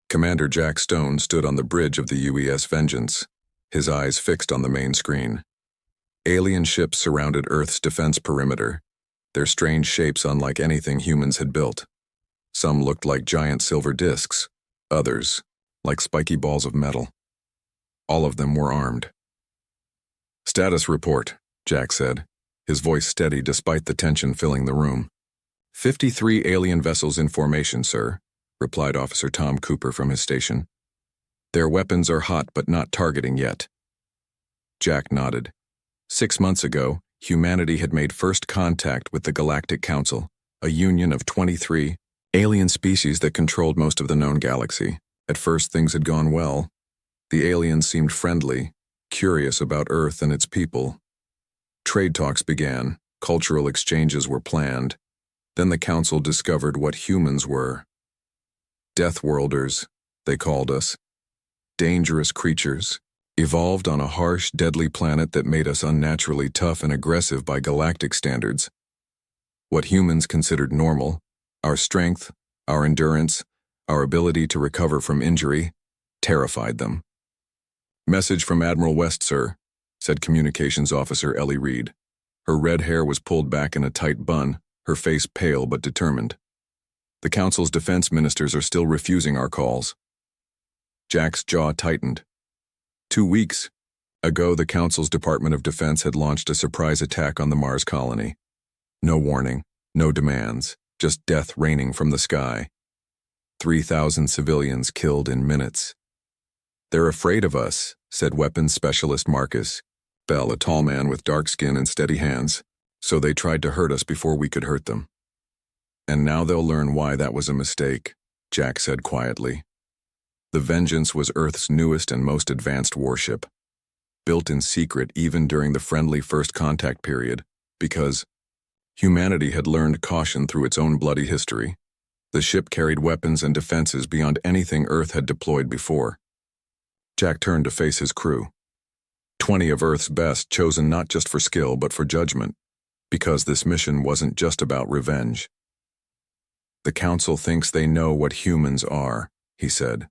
Commander Jack Stone stood on the bridge of the UES Vengeance, his eyes fixed on the main screen. Alien ships surrounded Earth's defense perimeter, their strange shapes unlike anything humans had built. Some looked like giant silver discs, others like spiky balls of metal. All of them were armed. "Status report," Jack said, his voice steady despite the tension filling the room. 53 alien vessels in formation, sir," replied Officer Tom Cooper from his station. "Their weapons are hot but not targeting yet." Jack nodded. 6 months ago, humanity had made first contact with the Galactic Council, a union of 23 alien species that controlled most of the known galaxy. At first, things had gone well. The aliens seemed friendly, curious about Earth and its people. Trade talks began, cultural exchanges were planned. Then the Council discovered what humans were. Deathworlders, they called us. Dangerous creatures, evolved on a harsh, deadly planet that made us unnaturally tough and aggressive by galactic standards. What humans considered normal, our strength, our endurance, our ability to recover from injury, terrified them. "Message from Admiral West, sir," said Communications Officer Ellie Reed. Her red hair was pulled back in a tight bun, her face pale but determined. "The Council's defense ministers are still refusing our calls." Jack's jaw tightened. 2 weeks ago, the Council's Department of Defense had launched a surprise attack on the Mars colony. No warning, no demands, just death raining from the sky. 3,000 civilians killed in minutes. "They're afraid of us," said weapons specialist Marcus Bell, a tall man with dark skin and steady hands, "so they tried to hurt us before we could hurt them." "And now they'll learn why that was a mistake," Jack said quietly. The Vengeance was Earth's newest and most advanced warship, built in secret even during the friendly first contact period, because humanity had learned caution through its own bloody history. The ship carried weapons and defenses beyond anything Earth had deployed before. Jack turned to face his crew. 20 of Earth's best, chosen not just for skill but for judgment, because this mission wasn't just about revenge. "The Council thinks they know what humans are," he said.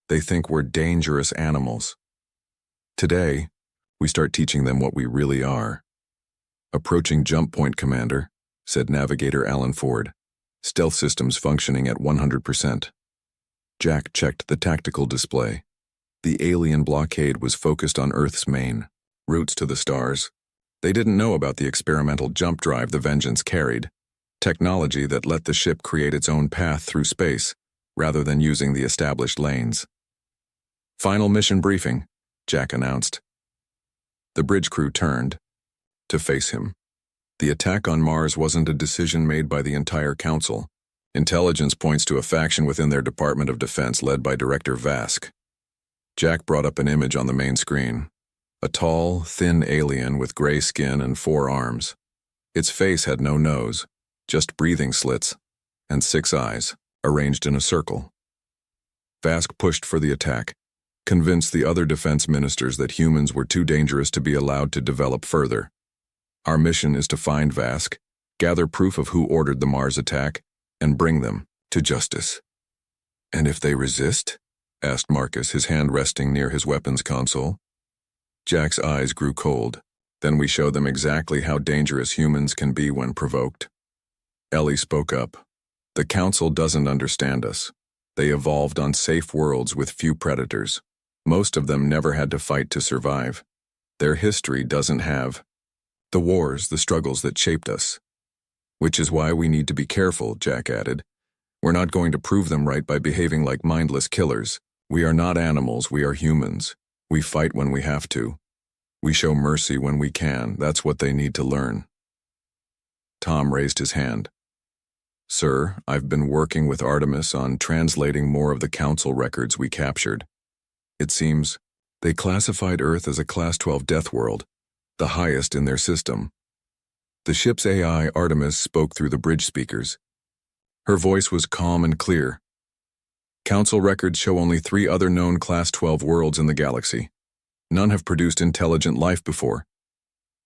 "They think we're dangerous animals. Today, we start teaching them what we really are." "Approaching jump point, Commander," said Navigator Alan Ford. "Stealth systems functioning at 100%. Jack checked the tactical display. The alien blockade was focused on Earth's main, routes to the stars. They didn't know about the experimental jump drive the Vengeance carried, technology that let the ship create its own path through space, rather than using the established lanes. "Final mission briefing," Jack announced. The bridge crew turned to face him. The attack on Mars wasn't a decision made by the entire Council. Intelligence points to a faction within their Department of Defense led by Director Vask. Jack brought up an image on the main screen. A tall, thin alien with gray skin and 4 arms. Its face had no nose, just breathing slits, and 6 eyes, arranged in a circle. Vask pushed for the attack, convinced the other defense ministers that humans were too dangerous to be allowed to develop further. "Our mission is to find Vask, gather proof of who ordered the Mars attack, and bring them to justice." "And if they resist?" asked Marcus, his hand resting near his weapons console. Jack's eyes grew cold. "Then we show them exactly how dangerous humans can be when provoked." Ellie spoke up. "The Council doesn't understand us. They evolved on safe worlds with few predators. Most of them never had to fight to survive. Their history doesn't have the wars, the struggles that shaped us. Which is why we need to be careful," Jack added. "We're not going to prove them right by behaving like mindless killers. We are not animals, we are humans. We fight when we have to. We show mercy when we can. That's what they need to learn." Tom raised his hand. "Sir, I've been working with Artemis on translating more of the Council records we captured. It seems they classified Earth as a Class 12 death world, the highest in their system." The ship's AI, Artemis, spoke through the bridge speakers. Her voice was calm and clear. "Council records show only 3 other known Class 12 worlds in the galaxy. None have produced intelligent life before.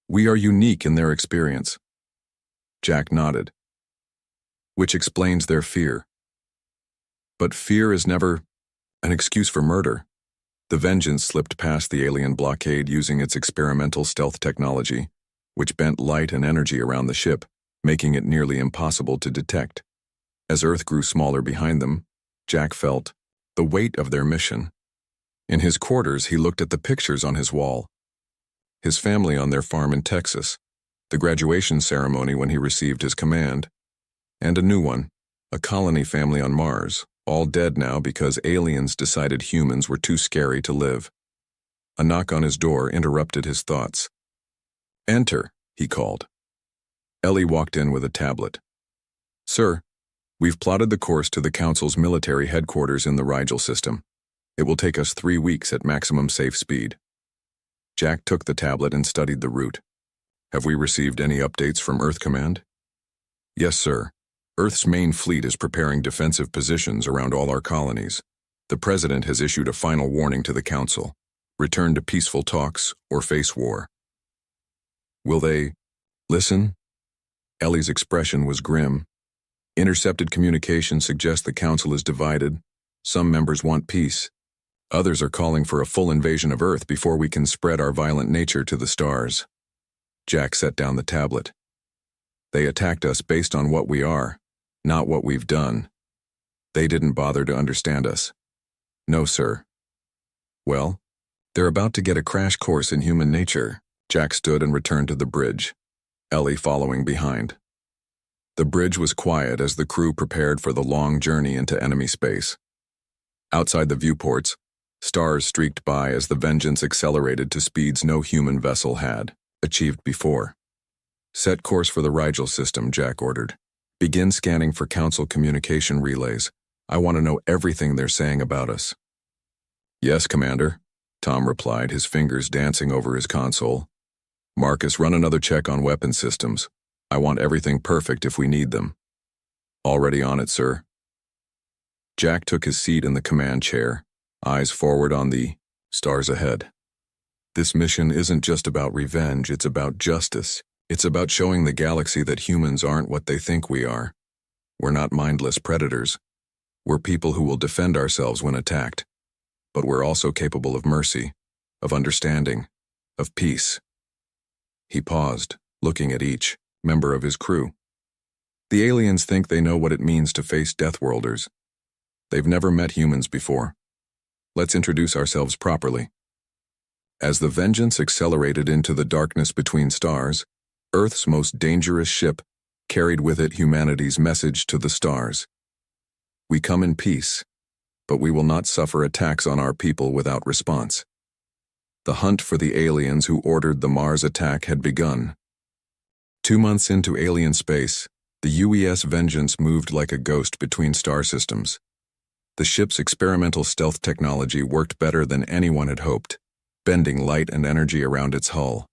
We are unique in their experience." Jack nodded. "Which explains their fear. But fear is never An excuse for murder. The Vengeance slipped past the alien blockade using its experimental stealth technology, which bent light and energy around the ship, making it nearly impossible to detect. As Earth grew smaller behind them, Jack felt the weight of their mission. In his quarters, he looked at the pictures on his wall. His family on their farm in Texas, the graduation ceremony when he received his command, and a new one, a colony family on Mars, all dead now because aliens decided humans were too scary to live. A knock on his door interrupted his thoughts. "Enter," he called. Ellie walked in with a tablet. "Sir, we've plotted the course to the Council's military headquarters in the Rigel system. It will take us 3 weeks at maximum safe speed." Jack took the tablet and studied the route. "Have we received any updates from Earth Command?" "Yes, sir. Earth's main fleet is preparing defensive positions around all our colonies. The President has issued a final warning to the Council. Return to peaceful talks or face war." "Will they listen?" Ellie's expression was grim. "Intercepted communication suggests the Council is divided. Some members want peace. Others are calling for a full invasion of Earth before we can spread our violent nature to the stars." Jack set down the tablet. "They attacked us based on what we are, not what we've done. They didn't bother to understand us." "No, sir." "Well, they're about to get a crash course in human nature." Jack stood and returned to the bridge, Ellie following behind. The bridge was quiet as the crew prepared for the long journey into enemy space. Outside the viewports, stars streaked by as the Vengeance accelerated to speeds no human vessel had achieved before. "Set course for the Rigel system," Jack ordered. "Begin scanning for Council communication relays. I want to know everything they're saying about us." "Yes, Commander," Tom replied, his fingers dancing over his console. "Marcus, run another check on weapon systems. I want everything perfect if we need them." "Already on it, sir." Jack took his seat in the command chair, eyes forward on the stars ahead. This mission isn't just about revenge, it's about justice. It's about showing the galaxy that humans aren't what they think we are. We're not mindless predators. We're people who will defend ourselves when attacked. But we're also capable of mercy, of understanding, of peace. He paused, looking at each member of his crew. The aliens think they know what it means to face Deathworlders. They've never met humans before. Let's introduce ourselves properly. As the Vengeance accelerated into the darkness between stars, Earth's most dangerous ship carried with it humanity's message to the stars. "We come in peace, but we will not suffer attacks on our people without response." The hunt for the aliens who ordered the Mars attack had begun. 2 months into alien space, the UES Vengeance moved like a ghost between star systems. The ship's experimental stealth technology worked better than anyone had hoped, bending light and energy around its hull.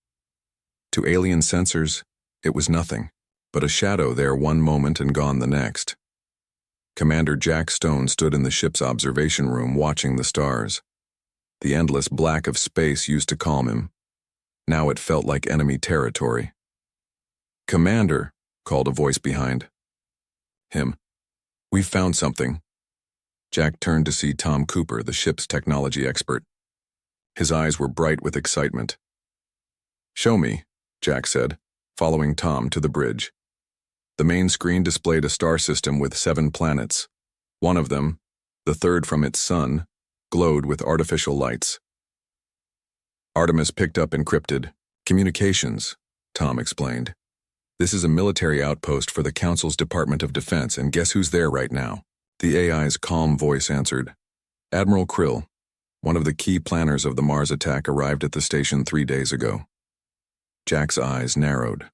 To alien sensors, it was nothing, but a shadow there one moment and gone the next. Commander Jack Stone stood in the ship's observation room watching the stars. The endless black of space used to calm him. Now it felt like enemy territory. "Commander," called a voice behind him. "We've found something." Jack turned to see Tom Cooper, the ship's technology expert. His eyes were bright with excitement. "Show me," Jack said, following Tom to the bridge. The main screen displayed a star system with 7 planets. One of them, the third from its sun, glowed with artificial lights. Artemis picked up encrypted communications, Tom explained. "This is a military outpost for the Council's Department of Defense, and guess who's there right now?" The AI's calm voice answered. "Admiral Krill, one of the key planners of the Mars attack, arrived at the station 3 days ago." Jack's eyes narrowed.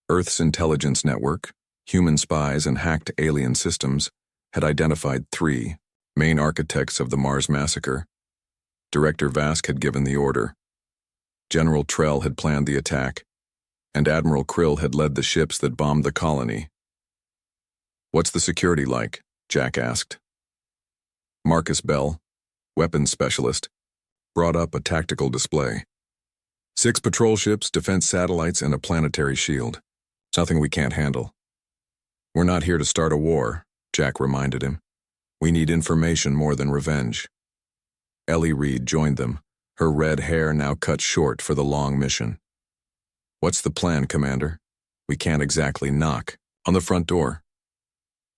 Earth's intelligence network, human spies, and hacked alien systems had identified 3 main architects of the Mars massacre. Director Vask had given the order. General Trell had planned the attack, and Admiral Krill had led the ships that bombed the colony. "What's the security like?" Jack asked. Marcus Bell, weapons specialist, brought up a tactical display. 6 patrol ships, defense satellites, and a planetary shield. Nothing we can't handle. "We're not here to start a war," Jack reminded him. "We need information more than revenge." Ellie Reed joined them, her red hair now cut short for the long mission. "What's the plan, Commander? We can't exactly knock on the front door."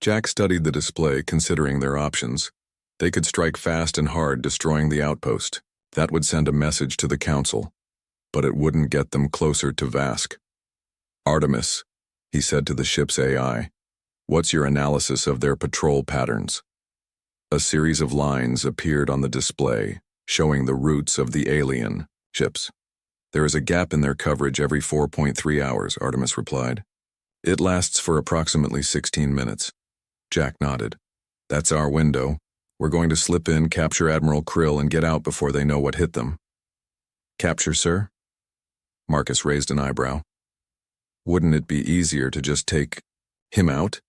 Jack studied the display, considering their options. They could strike fast and hard, destroying the outpost. That would send a message to the Council, but it wouldn't get them closer to Vask. "Artemis," he said to the ship's AI, "what's your analysis of their patrol patterns?" A series of lines appeared on the display, showing the routes of the alien ships. "There is a gap in their coverage every 4.3 hours, Artemis replied. "It lasts for approximately 16 minutes. Jack nodded. "That's our window. We're going to slip in, capture Admiral Krill, and get out before they know what hit them." "Capture, sir?" Marcus raised an eyebrow. "Wouldn't it be easier to just take him out?"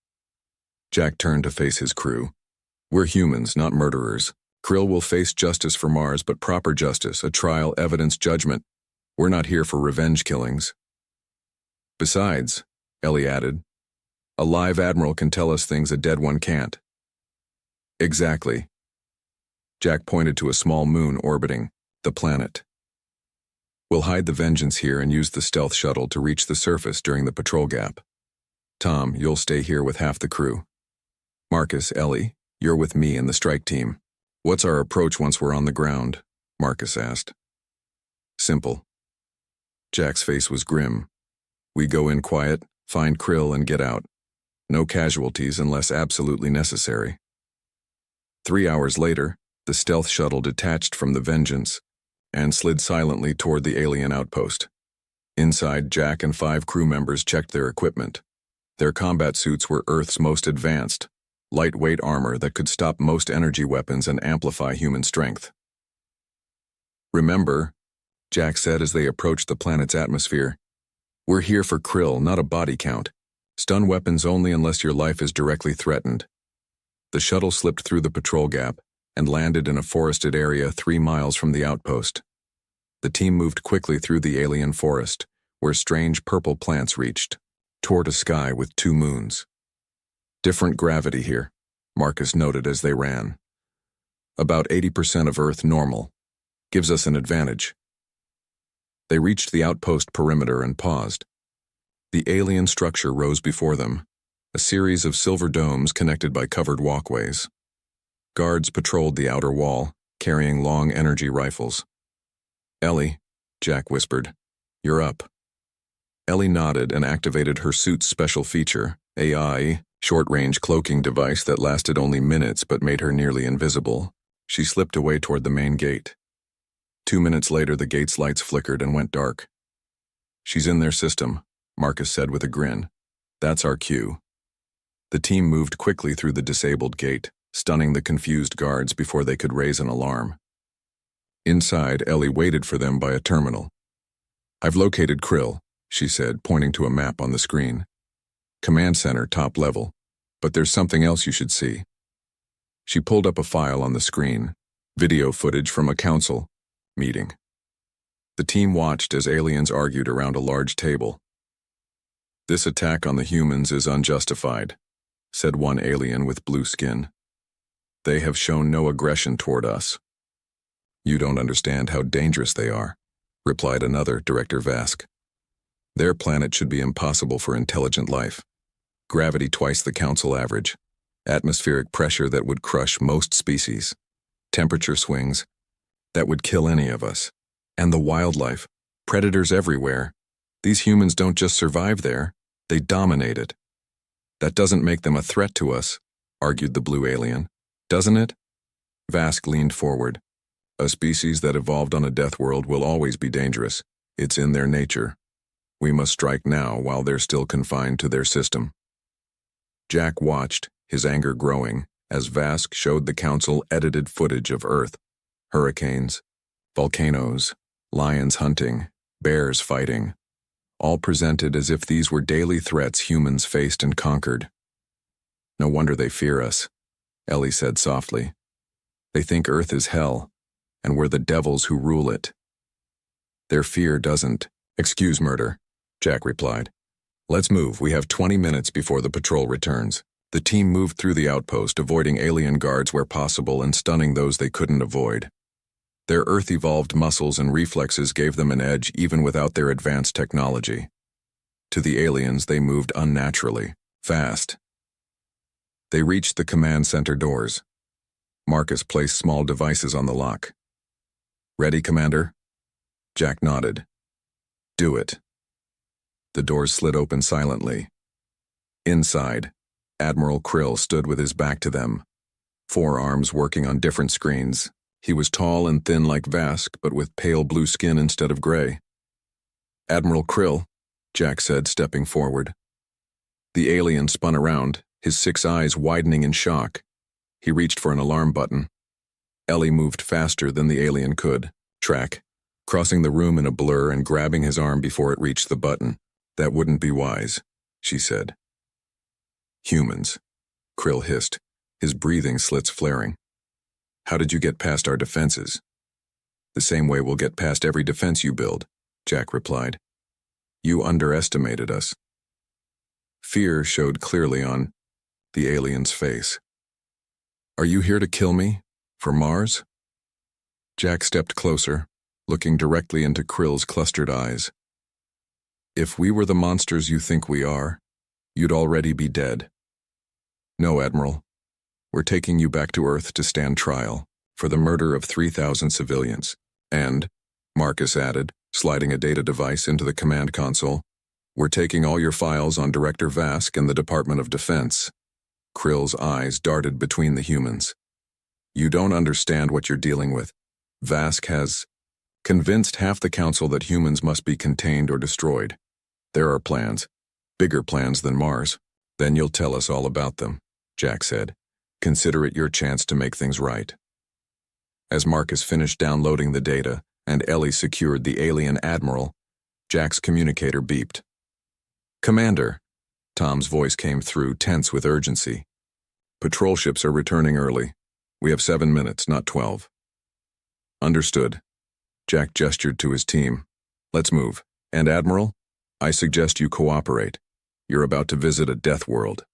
Jack turned to face his crew. "We're humans, not murderers. Krill will face justice for Mars, but proper justice, a trial, evidence, judgment. We're not here for revenge killings." "Besides," Ellie added, "a live admiral can tell us things a dead one can't." "Exactly." Jack pointed to a small moon orbiting the planet. "We'll hide the Vengeance here and use the stealth shuttle to reach the surface during the patrol gap. Tom, you'll stay here with half the crew. Marcus, Ellie, you're with me and the strike team." "What's our approach once we're on the ground?" Marcus asked. "Simple." Jack's face was grim. "We go in quiet, find Krill, and get out. No casualties unless absolutely necessary." 3 hours later, the stealth shuttle detached from the Vengeance and slid silently toward the alien outpost. Inside, Jack and 5 crew members checked their equipment. Their combat suits were Earth's most advanced, lightweight armor that could stop most energy weapons and amplify human strength. "Remember," Jack said as they approached the planet's atmosphere, "we're here for Krill, not a body count. Stun weapons only unless your life is directly threatened." The shuttle slipped through the patrol gap and landed in a forested area 3 miles from the outpost. The team moved quickly through the alien forest, where strange purple plants reached, toward a sky with 2 moons. "Different gravity here," Marcus noted as they ran. "About 80% of Earth normal. Gives us an advantage." They reached the outpost perimeter and paused. The alien structure rose before them, a series of silver domes connected by covered walkways. Guards patrolled the outer wall, carrying long energy rifles. "Ellie," Jack whispered, "you're up." Ellie nodded and activated her suit's special feature, AI, short-range cloaking device that lasted only minutes but made her nearly invisible. She slipped away toward the main gate. 2 minutes later, the gate's lights flickered and went dark. "She's in their system," Marcus said with a grin. "That's our cue." The team moved quickly through the disabled gate, stunning the confused guards before they could raise an alarm. Inside, Ellie waited for them by a terminal. "I've located Krill," she said, pointing to a map on the screen. "Command center, top level. But there's something else you should see." She pulled up a file on the screen, video footage from a council meeting. The team watched as aliens argued around a large table. "This attack on the humans is unjustified," said one alien with blue skin. "They have shown no aggression toward us." "You don't understand how dangerous they are," replied another, Director Vask. "Their planet should be impossible for intelligent life. Gravity twice the Council average. Atmospheric pressure that would crush most species. Temperature swings that would kill any of us. And the wildlife. Predators everywhere. These humans don't just survive there, they dominate it." "That doesn't make them a threat to us," argued the blue alien. "Doesn't it?" Vask leaned forward. "A species that evolved on a death world will always be dangerous. It's in their nature. We must strike now while they're still confined to their system." Jack watched, his anger growing, as Vask showed the Council edited footage of Earth. Hurricanes, volcanoes, lions hunting, bears fighting, all presented as if these were daily threats humans faced and conquered. "No wonder they fear us," Ellie said softly. "They think Earth is hell, and we're the devils who rule it." "Their fear doesn't excuse murder," Jack replied. "Let's move. We have 20 minutes before the patrol returns." The team moved through the outpost, avoiding alien guards where possible and stunning those they couldn't avoid. Their Earth-evolved muscles and reflexes gave them an edge even without their advanced technology. To the aliens, they moved unnaturally, fast. They reached the command center doors. Marcus placed small devices on the lock. "Ready, Commander?" Jack nodded. "Do it." The doors slid open silently. Inside, Admiral Krill stood with his back to them, 4 arms working on different screens. He was tall and thin like Vask, but with pale blue skin instead of gray. "Admiral Krill," Jack said, stepping forward. The alien spun around, his 6 eyes widening in shock. He reached for an alarm button. Ellie moved faster than the alien could, crossing the room in a blur and grabbing his arm before it reached the button. "That wouldn't be wise," she said. "Humans," Krill hissed, his breathing slits flaring. "How did you get past our defenses?" "The same way we'll get past every defense you build," Jack replied. "You underestimated us." Fear showed clearly on the alien's face. "Are you here to kill me? For Mars?" Jack stepped closer, looking directly into Krill's clustered eyes. "If we were the monsters you think we are, you'd already be dead." "No, Admiral. We're taking you back to Earth to stand trial for the murder of 3,000 civilians. And," Marcus added, sliding a data device into the command console, "we're taking all your files on Director Vask and the Department of Defense." Krill's eyes darted between the humans. "You don't understand what you're dealing with. Vask has convinced half the council that humans must be contained or destroyed. There are plans, bigger plans than Mars. Then you'll tell us all about them," Jack said. "Consider it your chance to make things right." As Marcus finished downloading the data and Ellie secured the alien admiral, Jack's communicator beeped. "Commander," Tom's voice came through, tense with urgency. "Patrol ships are returning early. We have 7 minutes, not 12. "Understood." Jack gestured to his team. "Let's move. And Admiral, I suggest you cooperate. You're about to visit a death world."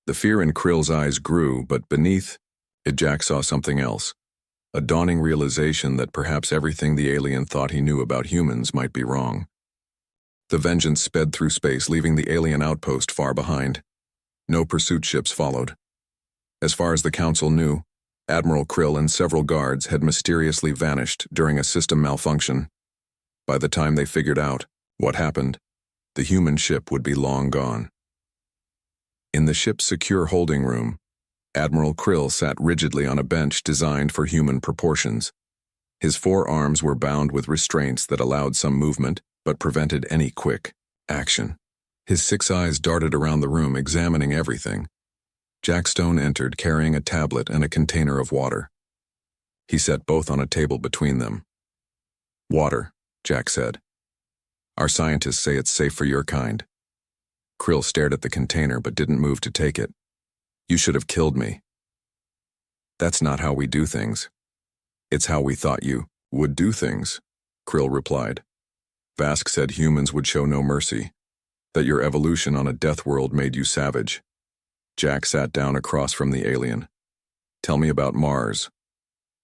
The fear in Krill's eyes grew, but beneath it Jack saw something else. A dawning realization that perhaps everything the alien thought he knew about humans might be wrong. The Vengeance sped through space, leaving the alien outpost far behind. No pursuit ships followed. As far as the Council knew, Admiral Krill and several guards had mysteriously vanished during a system malfunction. By the time they figured out what happened, the human ship would be long gone. In the ship's secure holding room, Admiral Krill sat rigidly on a bench designed for human proportions. His 4 arms were bound with restraints that allowed some movement but prevented any quick action. His 6 eyes darted around the room, examining everything. Jack Stone entered, carrying a tablet and a container of water. He set both on a table between them. "Water," Jack said. "Our scientists say it's safe for your kind." Krill stared at the container but didn't move to take it. "You should have killed me." "That's not how we do things." "It's how we thought you would do things," Krill replied. "Vask said humans would show no mercy, that your evolution on a death world made you savage." Jack sat down across from the alien. "Tell me about Mars."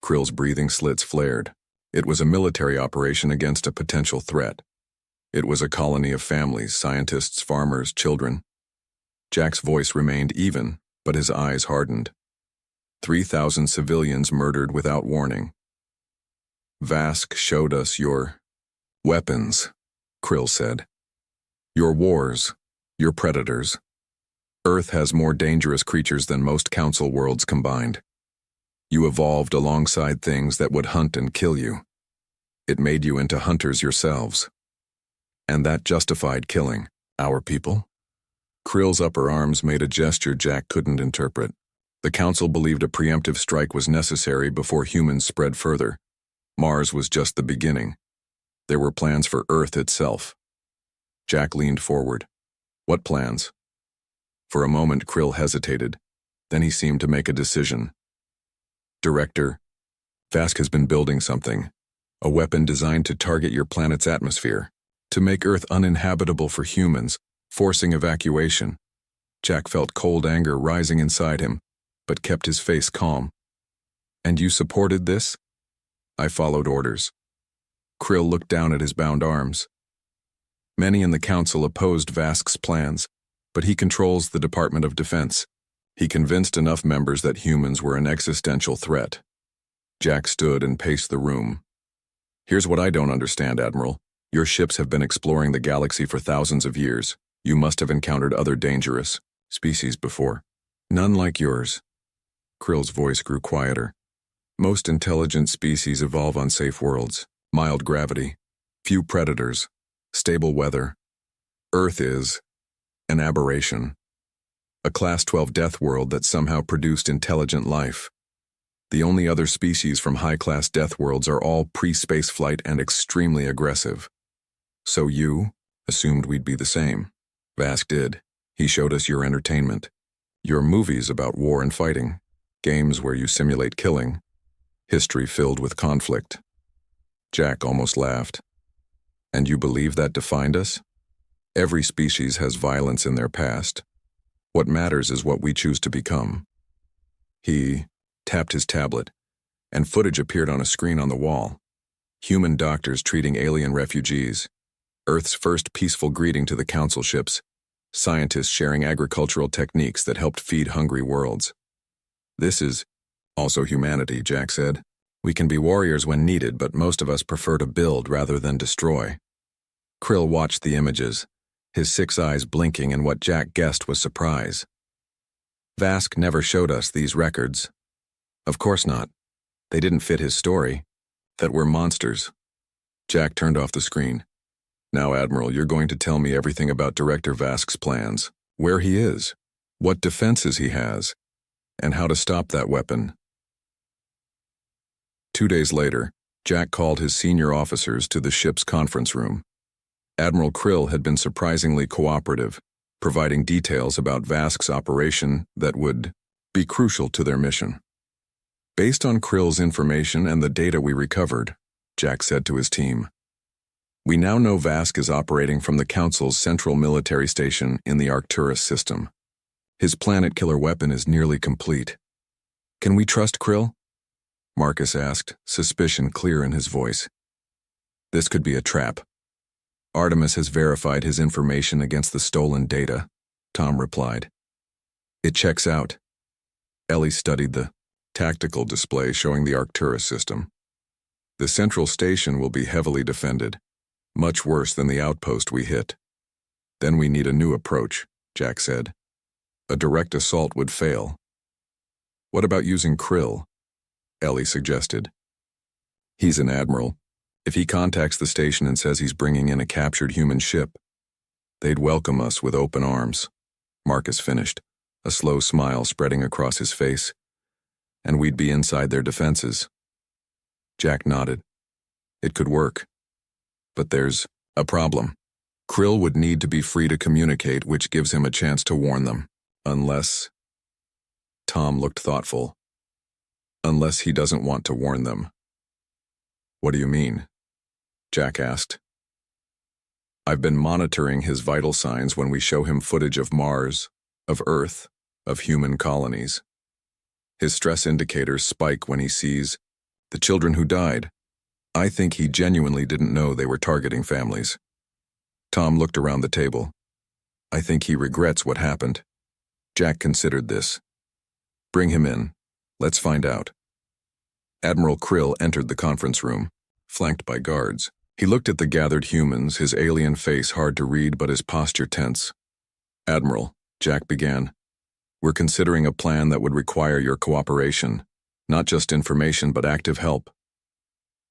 Krill's breathing slits flared. It was a military operation against a potential threat. It was a colony of families, scientists, farmers, children. Jack's voice remained even, but his eyes hardened. 3,000 civilians murdered without warning. "Vask showed us your weapons," Krill said. "Your wars, your predators. Earth has more dangerous creatures than most council worlds combined. You evolved alongside things that would hunt and kill you. It made you into hunters yourselves. And that justified killing our people." Krill's upper arms made a gesture Jack couldn't interpret. The council believed a preemptive strike was necessary before humans spread further. Mars was just the beginning. There were plans for Earth itself. Jack leaned forward. "What plans?" For a moment Krill hesitated, then he seemed to make a decision. "Director, Vask has been building something, a weapon designed to target your planet's atmosphere, to make Earth uninhabitable for humans, forcing evacuation." Jack felt cold anger rising inside him, but kept his face calm. "And you supported this?" I followed orders. Krill looked down at his bound arms. Many in the council opposed Vask's plans, but he controls the Department of Defense. He convinced enough members that humans were an existential threat. Jack stood and paced the room. Here's what I don't understand, Admiral. Your ships have been exploring the galaxy for thousands of years. You must have encountered other dangerous species before. None like yours. Krill's voice grew quieter. Most intelligent species evolve on safe worlds, mild gravity, few predators, stable weather. Earth is an aberration. A Class 12 death world that somehow produced intelligent life. The only other species from high-class death worlds are all pre-spaceflight and extremely aggressive. So you assumed we'd be the same. Vask did. He showed us your entertainment. Your movies about war and fighting. Games where you simulate killing. History filled with conflict. Jack almost laughed. And you believe that defined us? Every species has violence in their past. What matters is what we choose to become. He tapped his tablet, and footage appeared on a screen on the wall. Human doctors treating alien refugees. Earth's first peaceful greeting to the council ships. Scientists sharing agricultural techniques that helped feed hungry worlds. This is also humanity, Jack said. We can be warriors when needed, but most of us prefer to build rather than destroy. Krill watched the images, his 6 eyes blinking in what Jack guessed was surprise. Vask never showed us these records. Of course not. They didn't fit his story. That we're monsters. Jack turned off the screen. Now, Admiral, you're going to tell me everything about Director Vask's plans, where he is, what defenses he has, and how to stop that weapon. 2 days later, Jack called his senior officers to the ship's conference room. Admiral Krill had been surprisingly cooperative, providing details about Vask's operation that would be crucial to their mission. Based on Krill's information and the data we recovered, Jack said to his team, we now know Vask is operating from the Council's central military station in the Arcturus system. His planet-killer weapon is nearly complete. Can we trust Krill? Marcus asked, suspicion clear in his voice. This could be a trap. Artemis has verified his information against the stolen data, Tom replied. It checks out. Ellie studied the tactical display showing the Arcturus system. The central station will be heavily defended, much worse than the outpost we hit. Then we need a new approach, Jack said. A direct assault would fail. What about using Krill? Ellie suggested. He's an admiral. If he contacts the station and says he's bringing in a captured human ship, they'd welcome us with open arms. Marcus finished, a slow smile spreading across his face. And we'd be inside their defenses. Jack nodded. It could work. But there's a problem. Krill would need to be free to communicate, which gives him a chance to warn them. Unless... Tom looked thoughtful. Unless he doesn't want to warn them. What do you mean? Jack asked. I've been monitoring his vital signs when we show him footage of Mars, of Earth, of human colonies. His stress indicators spike when he sees the children who died. I think he genuinely didn't know they were targeting families. Tom looked around the table. I think he regrets what happened. Jack considered this. Bring him in. Let's find out. Admiral Krill entered the conference room, flanked by guards. He looked at the gathered humans, his alien face hard to read but his posture tense. Admiral, Jack began, we're considering a plan that would require your cooperation, not just information but active help.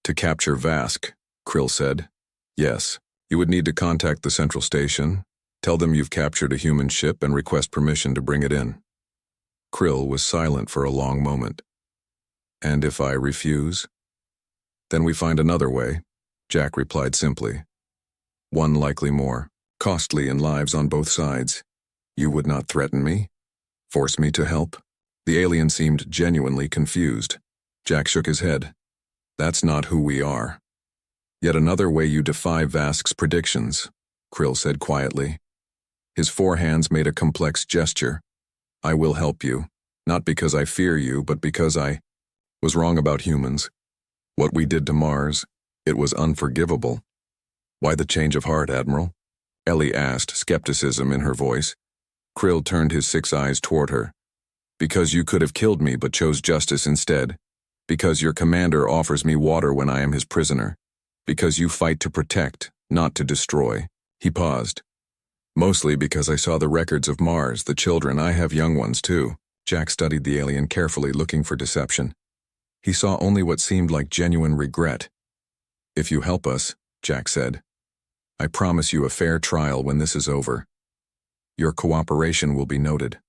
To capture Vask, Krill said. Yes, you would need to contact the central station, tell them you've captured a human ship and request permission to bring it in. Krill was silent for a long moment. And if I refuse? Then we find another way, Jack replied simply. One likely more, costly in lives on both sides. You would not threaten me? Force me to help? The alien seemed genuinely confused. Jack shook his head. That's not who we are. Yet another way you defy Vask's predictions, Krill said quietly. His 4 hands made a complex gesture. I will help you, not because I fear you, but because I was wrong about humans. What we did to Mars, it was unforgivable. Why the change of heart, Admiral? Ellie asked, skepticism in her voice. Krill turned his 6 eyes toward her. Because you could have killed me but chose justice instead. Because your commander offers me water when I am his prisoner. Because you fight to protect, not to destroy. He paused. Mostly because I saw the records of Mars, the children. I have young ones too. Jack studied the alien carefully, looking for deception. He saw only what seemed like genuine regret. If you help us, Jack said, I promise you a fair trial when this is over. Your cooperation will be noted.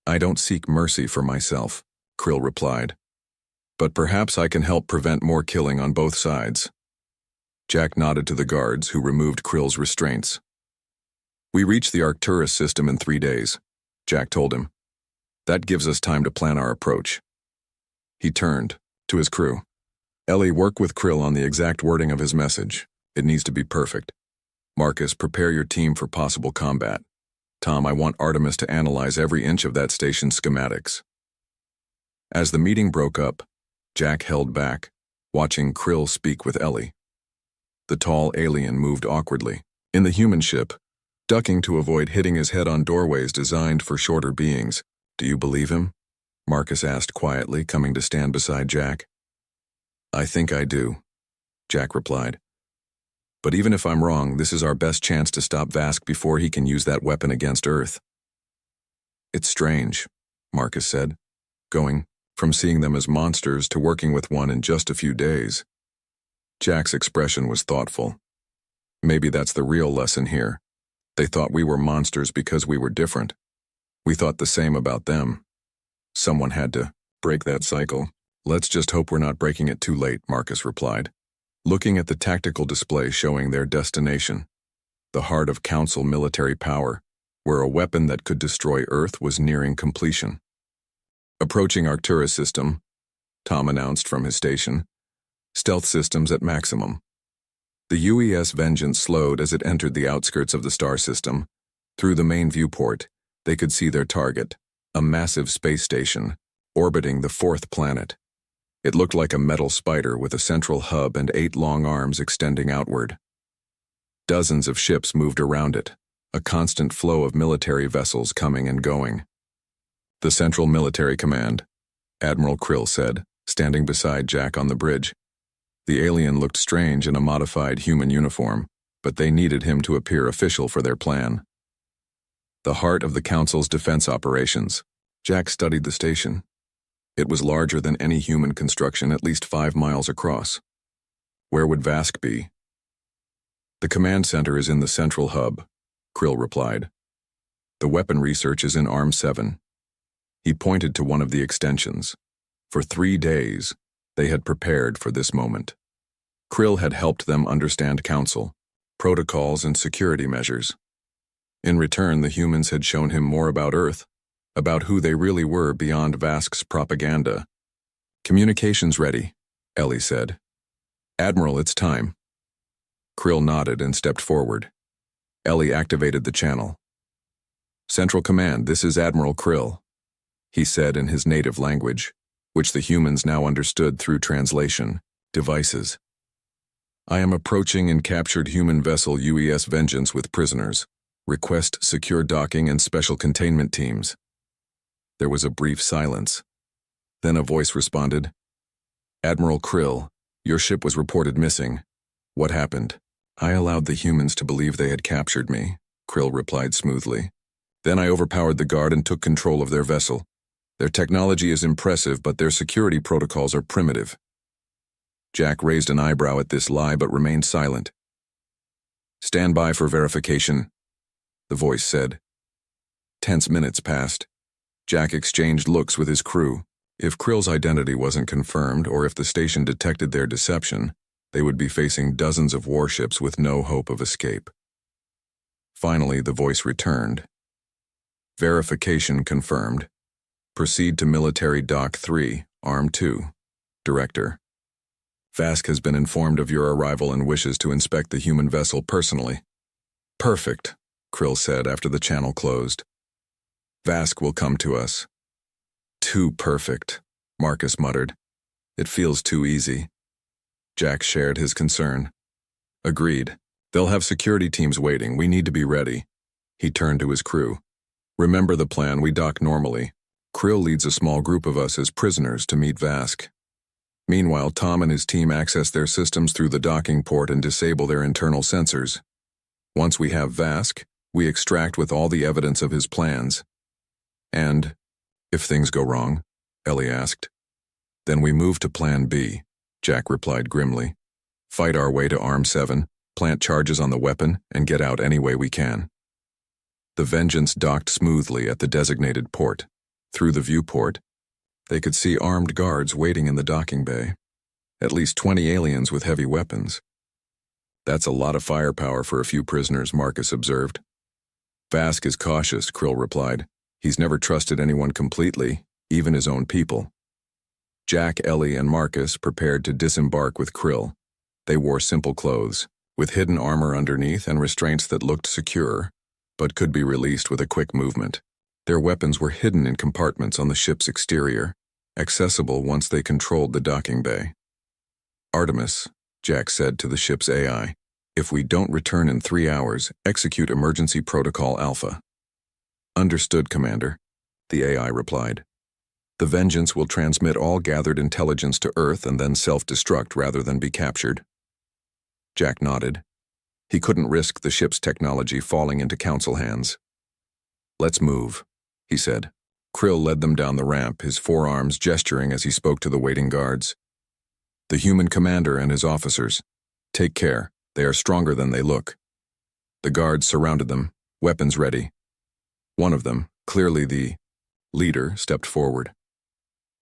I don't seek mercy for myself, Krill replied. But perhaps I can help prevent more killing on both sides. Jack nodded to the guards, who removed Krill's restraints. We reach the Arcturus system in 3 days, Jack told him. That gives us time to plan our approach. He turned to his crew. Ellie, work with Krill on the exact wording of his message. It needs to be perfect. Marcus, prepare your team for possible combat. Tom, I want Artemis to analyze every inch of that station's schematics. As the meeting broke up, Jack held back, watching Krill speak with Ellie. The tall alien moved awkwardly in the human ship, ducking to avoid hitting his head on doorways designed for shorter beings. Do you believe him? Marcus asked quietly, coming to stand beside Jack. I think I do, Jack replied. But even if I'm wrong, this is our best chance to stop Vask before he can use that weapon against Earth. It's strange, Marcus said, going from seeing them as monsters to working with one in just a few days. Jack's expression was thoughtful. Maybe that's the real lesson here. They thought we were monsters because we were different. We thought the same about them. Someone had to break that cycle. Let's just hope we're not breaking it too late, Marcus replied, looking at the tactical display showing their destination, the heart of Council military power, where a weapon that could destroy Earth was nearing completion. Approaching Arcturus system, Tom announced from his station. Stealth systems at maximum. The UES Vengeance slowed as it entered the outskirts of the star system. Through the main viewport, they could see their target, a massive space station, orbiting the 4th planet. It looked like a metal spider with a central hub and 8 long arms extending outward. Dozens of ships moved around it, a constant flow of military vessels coming and going. The Central Military Command, Admiral Krill said, standing beside Jack on the bridge. The alien looked strange in a modified human uniform, but they needed him to appear official for their plan. The heart of the Council's defense operations. Jack studied the station. It was larger than any human construction, at least 5 miles across. Where would Vask be? The command center is in the central hub, Krill replied. The weapon research is in Arm 7. He pointed to one of the extensions. For 3 days, they had prepared for this moment. Krill had helped them understand Council, protocols, and security measures. In return, the humans had shown him more about Earth, about who they really were beyond Vask's propaganda. Communications ready, Ellie said. Admiral, it's time. Krill nodded and stepped forward. Ellie activated the channel. Central Command, this is Admiral Krill, he said in his native language, which the humans now understood through translation devices. I am approaching and captured human vessel UES Vengeance with prisoners. Request secure docking and special containment teams. There was a brief silence. Then a voice responded. Admiral Krill, your ship was reported missing. What happened? I allowed the humans to believe they had captured me, Krill replied smoothly. Then I overpowered the guard and took control of their vessel. Their technology is impressive, but their security protocols are primitive. Jack raised an eyebrow at this lie but remained silent. Stand by for verification, the voice said. Tense minutes passed. Jack exchanged looks with his crew. If Krill's identity wasn't confirmed, or if the station detected their deception, they would be facing dozens of warships with no hope of escape. Finally, the voice returned. Verification confirmed. Proceed to Military Dock 3, Arm 2. Director. Vask has been informed of your arrival and wishes to inspect the human vessel personally. Perfect, Krill said after the channel closed. Vask will come to us. Too perfect, Marcus muttered. It feels too easy. Jack shared his concern. Agreed. They'll have security teams waiting. We need to be ready. He turned to his crew. Remember the plan, we dock normally. Krill leads a small group of us as prisoners to meet Vask. Meanwhile, Tom and his team access their systems through the docking port and disable their internal sensors. Once we have Vask, we extract with all the evidence of his plans. And, if things go wrong, Ellie asked. Then we move to Plan B, Jack replied grimly. Fight our way to Arm 7, plant charges on the weapon, and get out any way we can. The Vengeance docked smoothly at the designated port. Through the viewport, they could see armed guards waiting in the docking bay. At least 20 aliens with heavy weapons. That's a lot of firepower for a few prisoners, Marcus observed. Vask is cautious, Krill replied. He's never trusted anyone completely, even his own people. Jack, Ellie, and Marcus prepared to disembark with Krill. They wore simple clothes, with hidden armor underneath and restraints that looked secure, but could be released with a quick movement. Their weapons were hidden in compartments on the ship's exterior, accessible once they controlled the docking bay. Artemis, Jack said to the ship's AI, if we don't return in 3 hours, execute Emergency Protocol Alpha. Understood, Commander, the AI replied. The Vengeance will transmit all gathered intelligence to Earth and then self-destruct rather than be captured. Jack nodded. He couldn't risk the ship's technology falling into Council hands. Let's move, he said. Krill led them down the ramp, his forearms gesturing as he spoke to the waiting guards. The human commander and his officers. Take care, they are stronger than they look. The guards surrounded them, weapons ready. One of them, clearly the leader, stepped forward.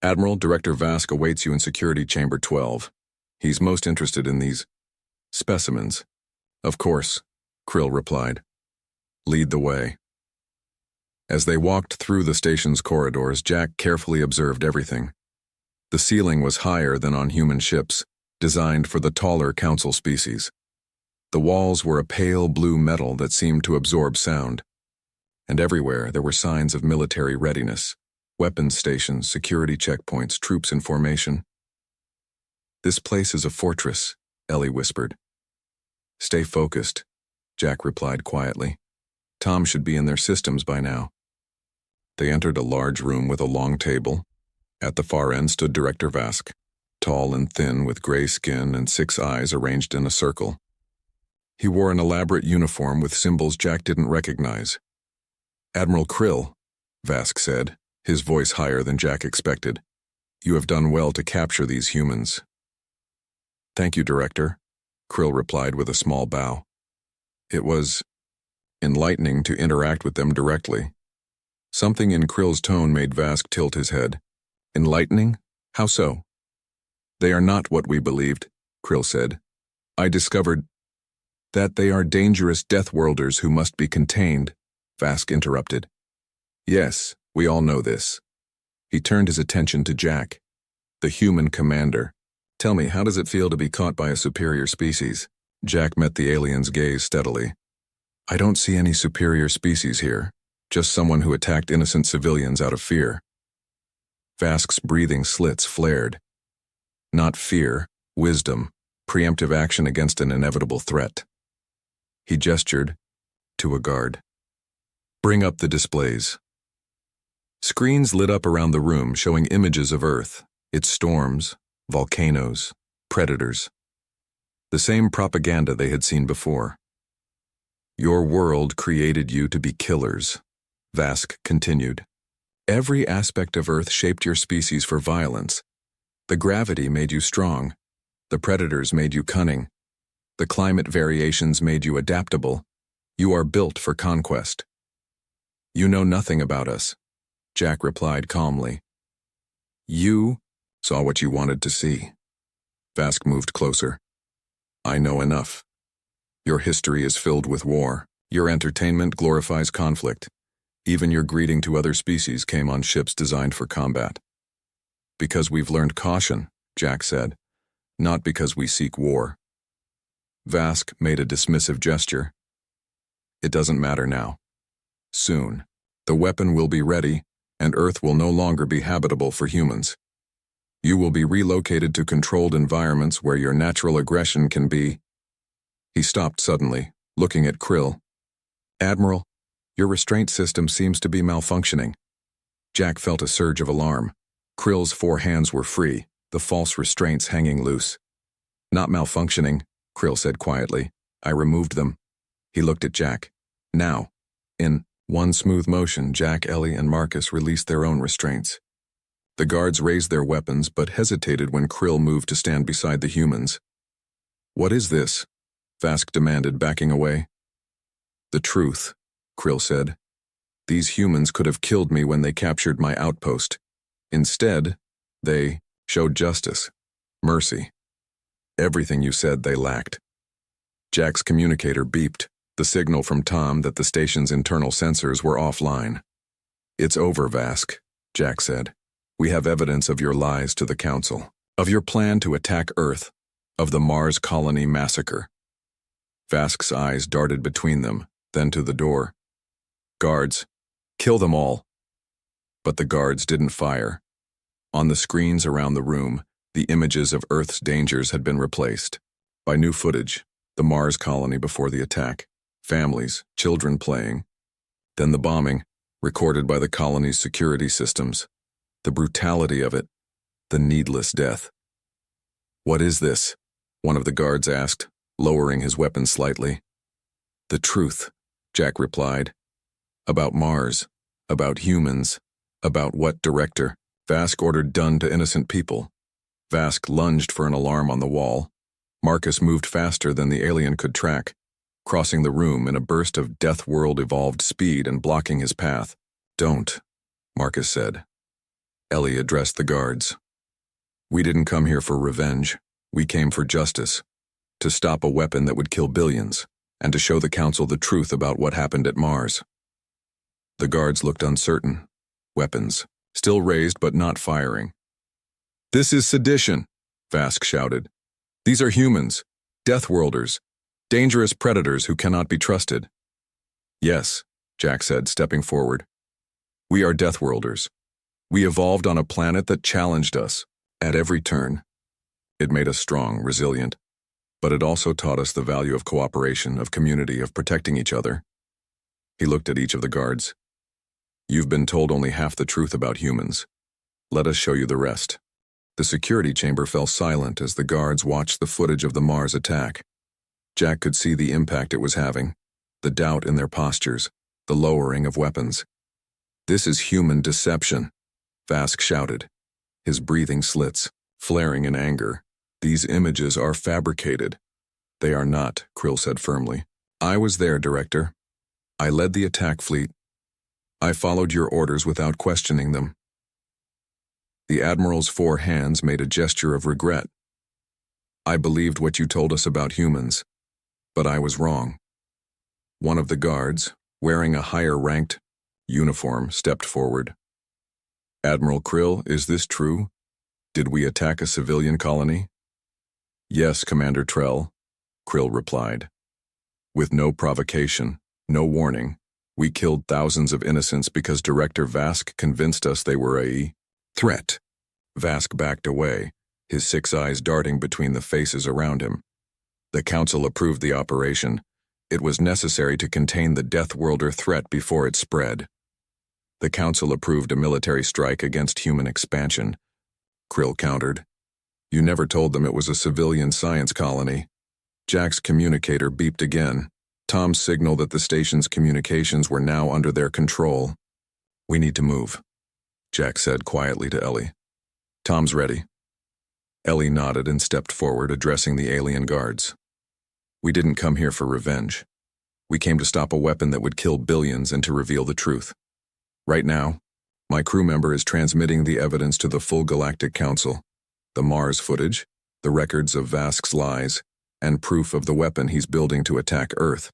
Admiral, Director Vask awaits you in Security Chamber 12. He's most interested in these specimens. Of course, Krill replied. Lead the way. As they walked through the station's corridors, Jack carefully observed everything. The ceiling was higher than on human ships, designed for the taller Council species. The walls were a pale blue metal that seemed to absorb sound. And everywhere there were signs of military readiness. Weapons stations, security checkpoints, troops in formation. This place is a fortress, Ellie whispered. Stay focused, Jack replied quietly. Tom should be in their systems by now. They entered a large room with a long table. At the far end stood Director Vask, tall and thin with gray skin and 6 eyes arranged in a circle. He wore an elaborate uniform with symbols Jack didn't recognize. Admiral Krill, Vask said, his voice higher than Jack expected. You have done well to capture these humans. Thank you, Director, Krill replied with a small bow. It was enlightening to interact with them directly. Something in Krill's tone made Vask tilt his head. Enlightening? How so? They are not what we believed, Krill said. I discovered that they are dangerous Deathworlders who must be contained, Vask interrupted. Yes, we all know this. He turned his attention to Jack, the human commander. Tell me, how does it feel to be caught by a superior species? Jack met the alien's gaze steadily. I don't see any superior species here, just someone who attacked innocent civilians out of fear. Vask's breathing slits flared. Not fear, wisdom, preemptive action against an inevitable threat. He gestured to a guard. Bring up the displays. Screens lit up around the room showing images of Earth, its storms, volcanoes, predators. The same propaganda they had seen before. Your world created you to be killers, Vask continued. Every aspect of Earth shaped your species for violence. The gravity made you strong. The predators made you cunning. The climate variations made you adaptable. You are built for conquest. You know nothing about us, Jack replied calmly. You saw what you wanted to see. Vask moved closer. I know enough. Your history is filled with war. Your entertainment glorifies conflict. Even your greeting to other species came on ships designed for combat. Because we've learned caution, Jack said, not because we seek war. Vask made a dismissive gesture. It doesn't matter now. Soon, the weapon will be ready, and Earth will no longer be habitable for humans. You will be relocated to controlled environments where your natural aggression can be. He stopped suddenly, looking at Krill. Admiral, your restraint system seems to be malfunctioning. Jack felt a surge of alarm. Krill's 4 hands were free, the false restraints hanging loose. Not malfunctioning, Krill said quietly. I removed them. He looked at Jack. Now, in one smooth motion, Jack, Ellie, and Marcus released their own restraints. The guards raised their weapons but hesitated when Krill moved to stand beside the humans. What is this? Vask demanded, backing away. The truth, Krill said. These humans could have killed me when they captured my outpost. Instead, they showed justice, mercy. Everything you said they lacked. Jack's communicator beeped, the signal from Tom that the station's internal sensors were offline. It's over, Vask, Jack said. We have evidence of your lies to the Council, of your plan to attack Earth, of the Mars colony massacre. Vask's eyes darted between them, then to the door. Guards, kill them all. But the guards didn't fire. On the screens around the room, the images of Earth's dangers had been replaced by new footage, the Mars colony before the attack, families, children playing. Then the bombing, recorded by the colony's security systems. The brutality of it, the needless death. What is this? One of the guards asked, lowering his weapon slightly. The truth, Jack replied. About Mars, about humans, about what director? Vask ordered done to innocent people. Vask lunged for an alarm on the wall. Marcus moved faster than the alien could track, crossing the room in a burst of Deathworld evolved speed and blocking his path. Don't, Marcus said. Ellie addressed the guards. We didn't come here for revenge. We came for justice. To stop a weapon that would kill billions, and to show the Council the truth about what happened at Mars. The guards looked uncertain. Weapons, still raised but not firing. This is sedition, Vask shouted. These are humans, Deathworlders, dangerous predators who cannot be trusted. Yes, Jack said, stepping forward. We are Deathworlders. We evolved on a planet that challenged us at every turn. It made us strong, resilient, but it also taught us the value of cooperation, of community, of protecting each other. He looked at each of the guards. You've been told only half the truth about humans. Let us show you the rest. The security chamber fell silent as the guards watched the footage of the Mars attack. Jack could see the impact it was having, the doubt in their postures, the lowering of weapons. This is human deception, Vask shouted, his breathing slits, flaring in anger. These images are fabricated. They are not, Krill said firmly. I was there, Director. I led the attack fleet. I followed your orders without questioning them. The Admiral's 4 hands made a gesture of regret. I believed what you told us about humans, but I was wrong. One of the guards, wearing a higher-ranked uniform, stepped forward. Admiral Krill, is this true? Did we attack a civilian colony? Yes, Commander Trell, Krill replied. With no provocation, no warning, we killed thousands of innocents because Director Vask convinced us they were a threat. Vask backed away, his 6 eyes darting between the faces around him. The Council approved the operation. It was necessary to contain the Deathworlder threat before it spread. The Council approved a military strike against human expansion. Krill countered. You never told them it was a civilian science colony. Jack's communicator beeped again. Tom signaled that the station's communications were now under their control. We need to move, Jack said quietly to Ellie. Tom's ready. Ellie nodded and stepped forward, addressing the alien guards. We didn't come here for revenge. We came to stop a weapon that would kill billions and to reveal the truth. Right now, my crew member is transmitting the evidence to the full Galactic Council. The Mars footage, the records of Vask's lies, and proof of the weapon he's building to attack Earth.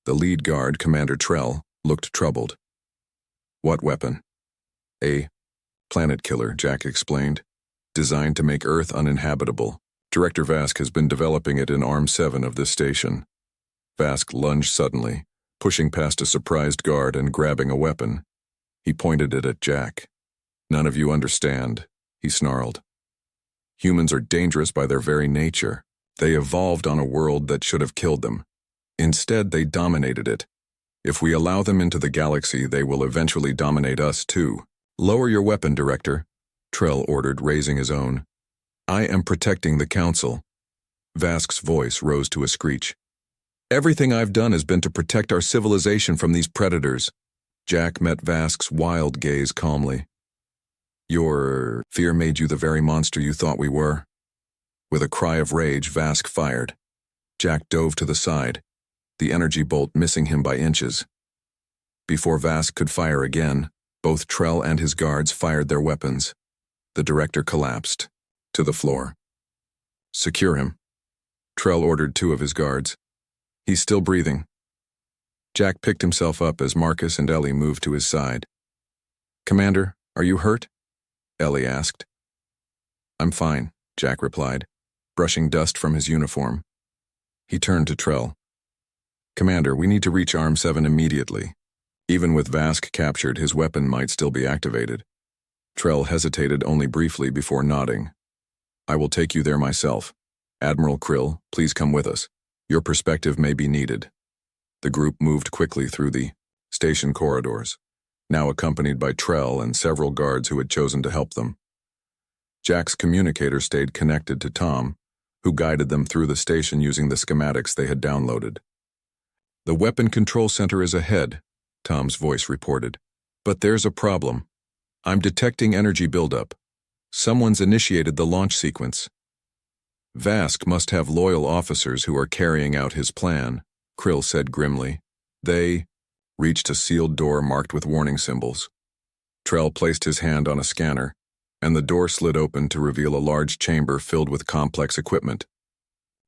The lead guard, Commander Trell, looked troubled. What weapon? A planet killer, Jack explained, designed to make Earth uninhabitable. Director Vask has been developing it in Arm 7 of this station. Vask lunged suddenly, pushing past a surprised guard and grabbing a weapon. He pointed it at Jack. None of you understand, he snarled. Humans are dangerous by their very nature. They evolved on a world that should have killed them. Instead, they dominated it. If we allow them into the galaxy, they will eventually dominate us too. Lower your weapon, Director, Trell ordered, raising his own. I am protecting the Council. Vask's voice rose to a screech. Everything I've done has been to protect our civilization from these predators. Jack met Vask's wild gaze calmly. Your fear made you the very monster you thought we were. With a cry of rage, Vask fired. Jack dove to the side, the energy bolt missing him by inches. Before Vask could fire again, both Trell and his guards fired their weapons. The Director collapsed to the floor. Secure him. Trell ordered 2 of his guards. He's still breathing. Jack picked himself up as Marcus and Ellie moved to his side. Commander, are you hurt? Ellie asked. I'm fine, Jack replied, brushing dust from his uniform. He turned to Trell. Commander, we need to reach Arm 7 immediately. Even with Vask captured, his weapon might still be activated. Trell hesitated only briefly before nodding. I will take you there myself. Admiral Krill, please come with us. Your perspective may be needed. The group moved quickly through the station corridors, now accompanied by Trell and several guards who had chosen to help them. Jack's communicator stayed connected to Tom, who guided them through the station using the schematics they had downloaded. The weapon control center is ahead, Tom's voice reported. But there's a problem. I'm detecting energy buildup. Someone's initiated the launch sequence. Vask must have loyal officers who are carrying out his plan, Krill said grimly. They reached a sealed door marked with warning symbols. Trell placed his hand on a scanner, and the door slid open to reveal a large chamber filled with complex equipment.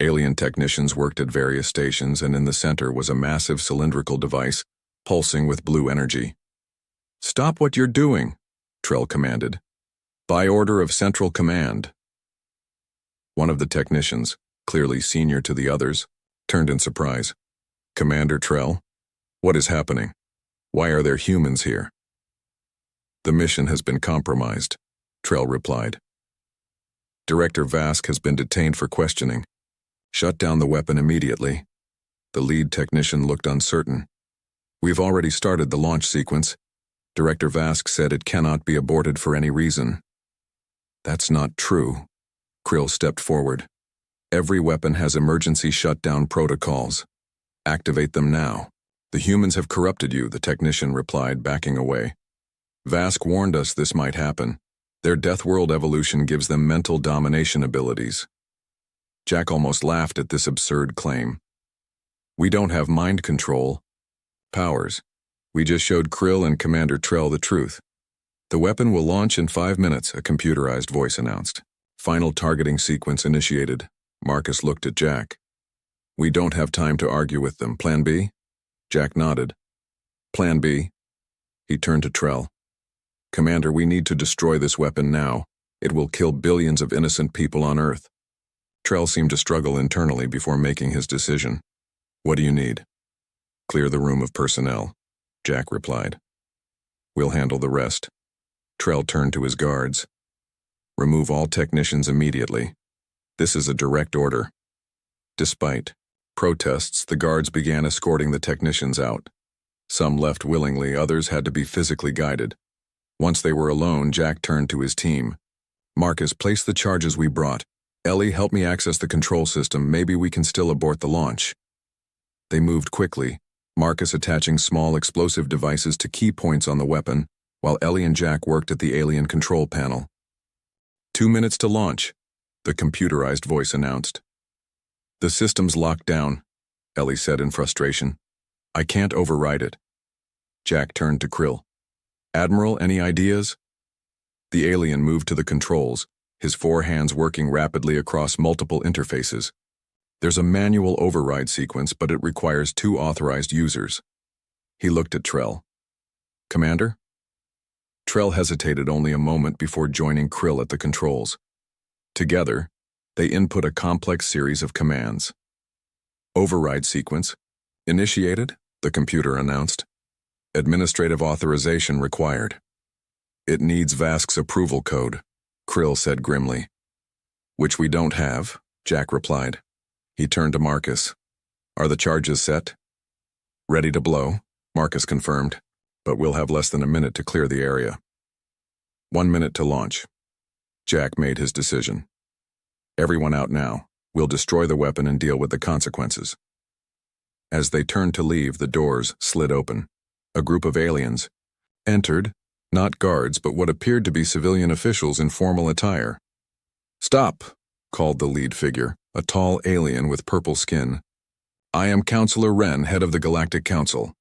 Alien technicians worked at various stations, and in the center was a massive cylindrical device, pulsing with blue energy. Stop what you're doing, Trell commanded. By order of Central Command. One of the technicians, clearly senior to the others, turned in surprise. Commander Trell, what is happening? Why are there humans here? The mission has been compromised, Trell replied. Director Vask has been detained for questioning. Shut down the weapon immediately. The lead technician looked uncertain. We've already started the launch sequence. Director Vask said it cannot be aborted for any reason. That's not true. Krill stepped forward. Every weapon has emergency shutdown protocols. Activate them now. The humans have corrupted you, the technician replied, backing away. Vask warned us this might happen. Their Deathworld evolution gives them mental domination abilities. Jack almost laughed at this absurd claim. We don't have mind control powers. We just showed Krill and Commander Trell the truth. The weapon will launch in 5 minutes, a computerized voice announced. Final targeting sequence initiated. Marcus looked at Jack. We don't have time to argue with them. Plan B? Jack nodded. Plan B. He turned to Trell. Commander, we need to destroy this weapon now. It will kill billions of innocent people on Earth. Trell seemed to struggle internally before making his decision. What do you need? Clear the room of personnel, Jack replied. We'll handle the rest. Trell turned to his guards. Remove all technicians immediately. This is a direct order. Despite protests, the guards began escorting the technicians out. Some left willingly, others had to be physically guided. Once they were alone, Jack turned to his team. Marcus, place the charges we brought. Ellie, help me access the control system. Maybe we can still abort the launch. They moved quickly, Marcus attaching small explosive devices to key points on the weapon, while Ellie and Jack worked at the alien control panel. 2 minutes to launch, the computerized voice announced. The system's locked down, Ellie said in frustration. I can't override it. Jack turned to Krill. Admiral, any ideas? The alien moved to the controls, his 4 hands working rapidly across multiple interfaces. There's a manual override sequence, but it requires 2 authorized users. He looked at Trell. Commander? Trell hesitated only a moment before joining Krill at the controls. Together, they input a complex series of commands. Override sequence. Initiated, the computer announced. Administrative authorization required. It needs Vask's approval code, Krill said grimly. Which we don't have, Jack replied. He turned to Marcus. Are the charges set? Ready to blow, Marcus confirmed, but we'll have less than a minute to clear the area. 1 minute to launch. Jack made his decision. Everyone out now. We'll destroy the weapon and deal with the consequences. As they turned to leave, the doors slid open. A group of aliens entered, not guards, but what appeared to be civilian officials in formal attire. Stop, called the lead figure, a tall alien with purple skin. I am Counselor Wren, head of the Galactic Council.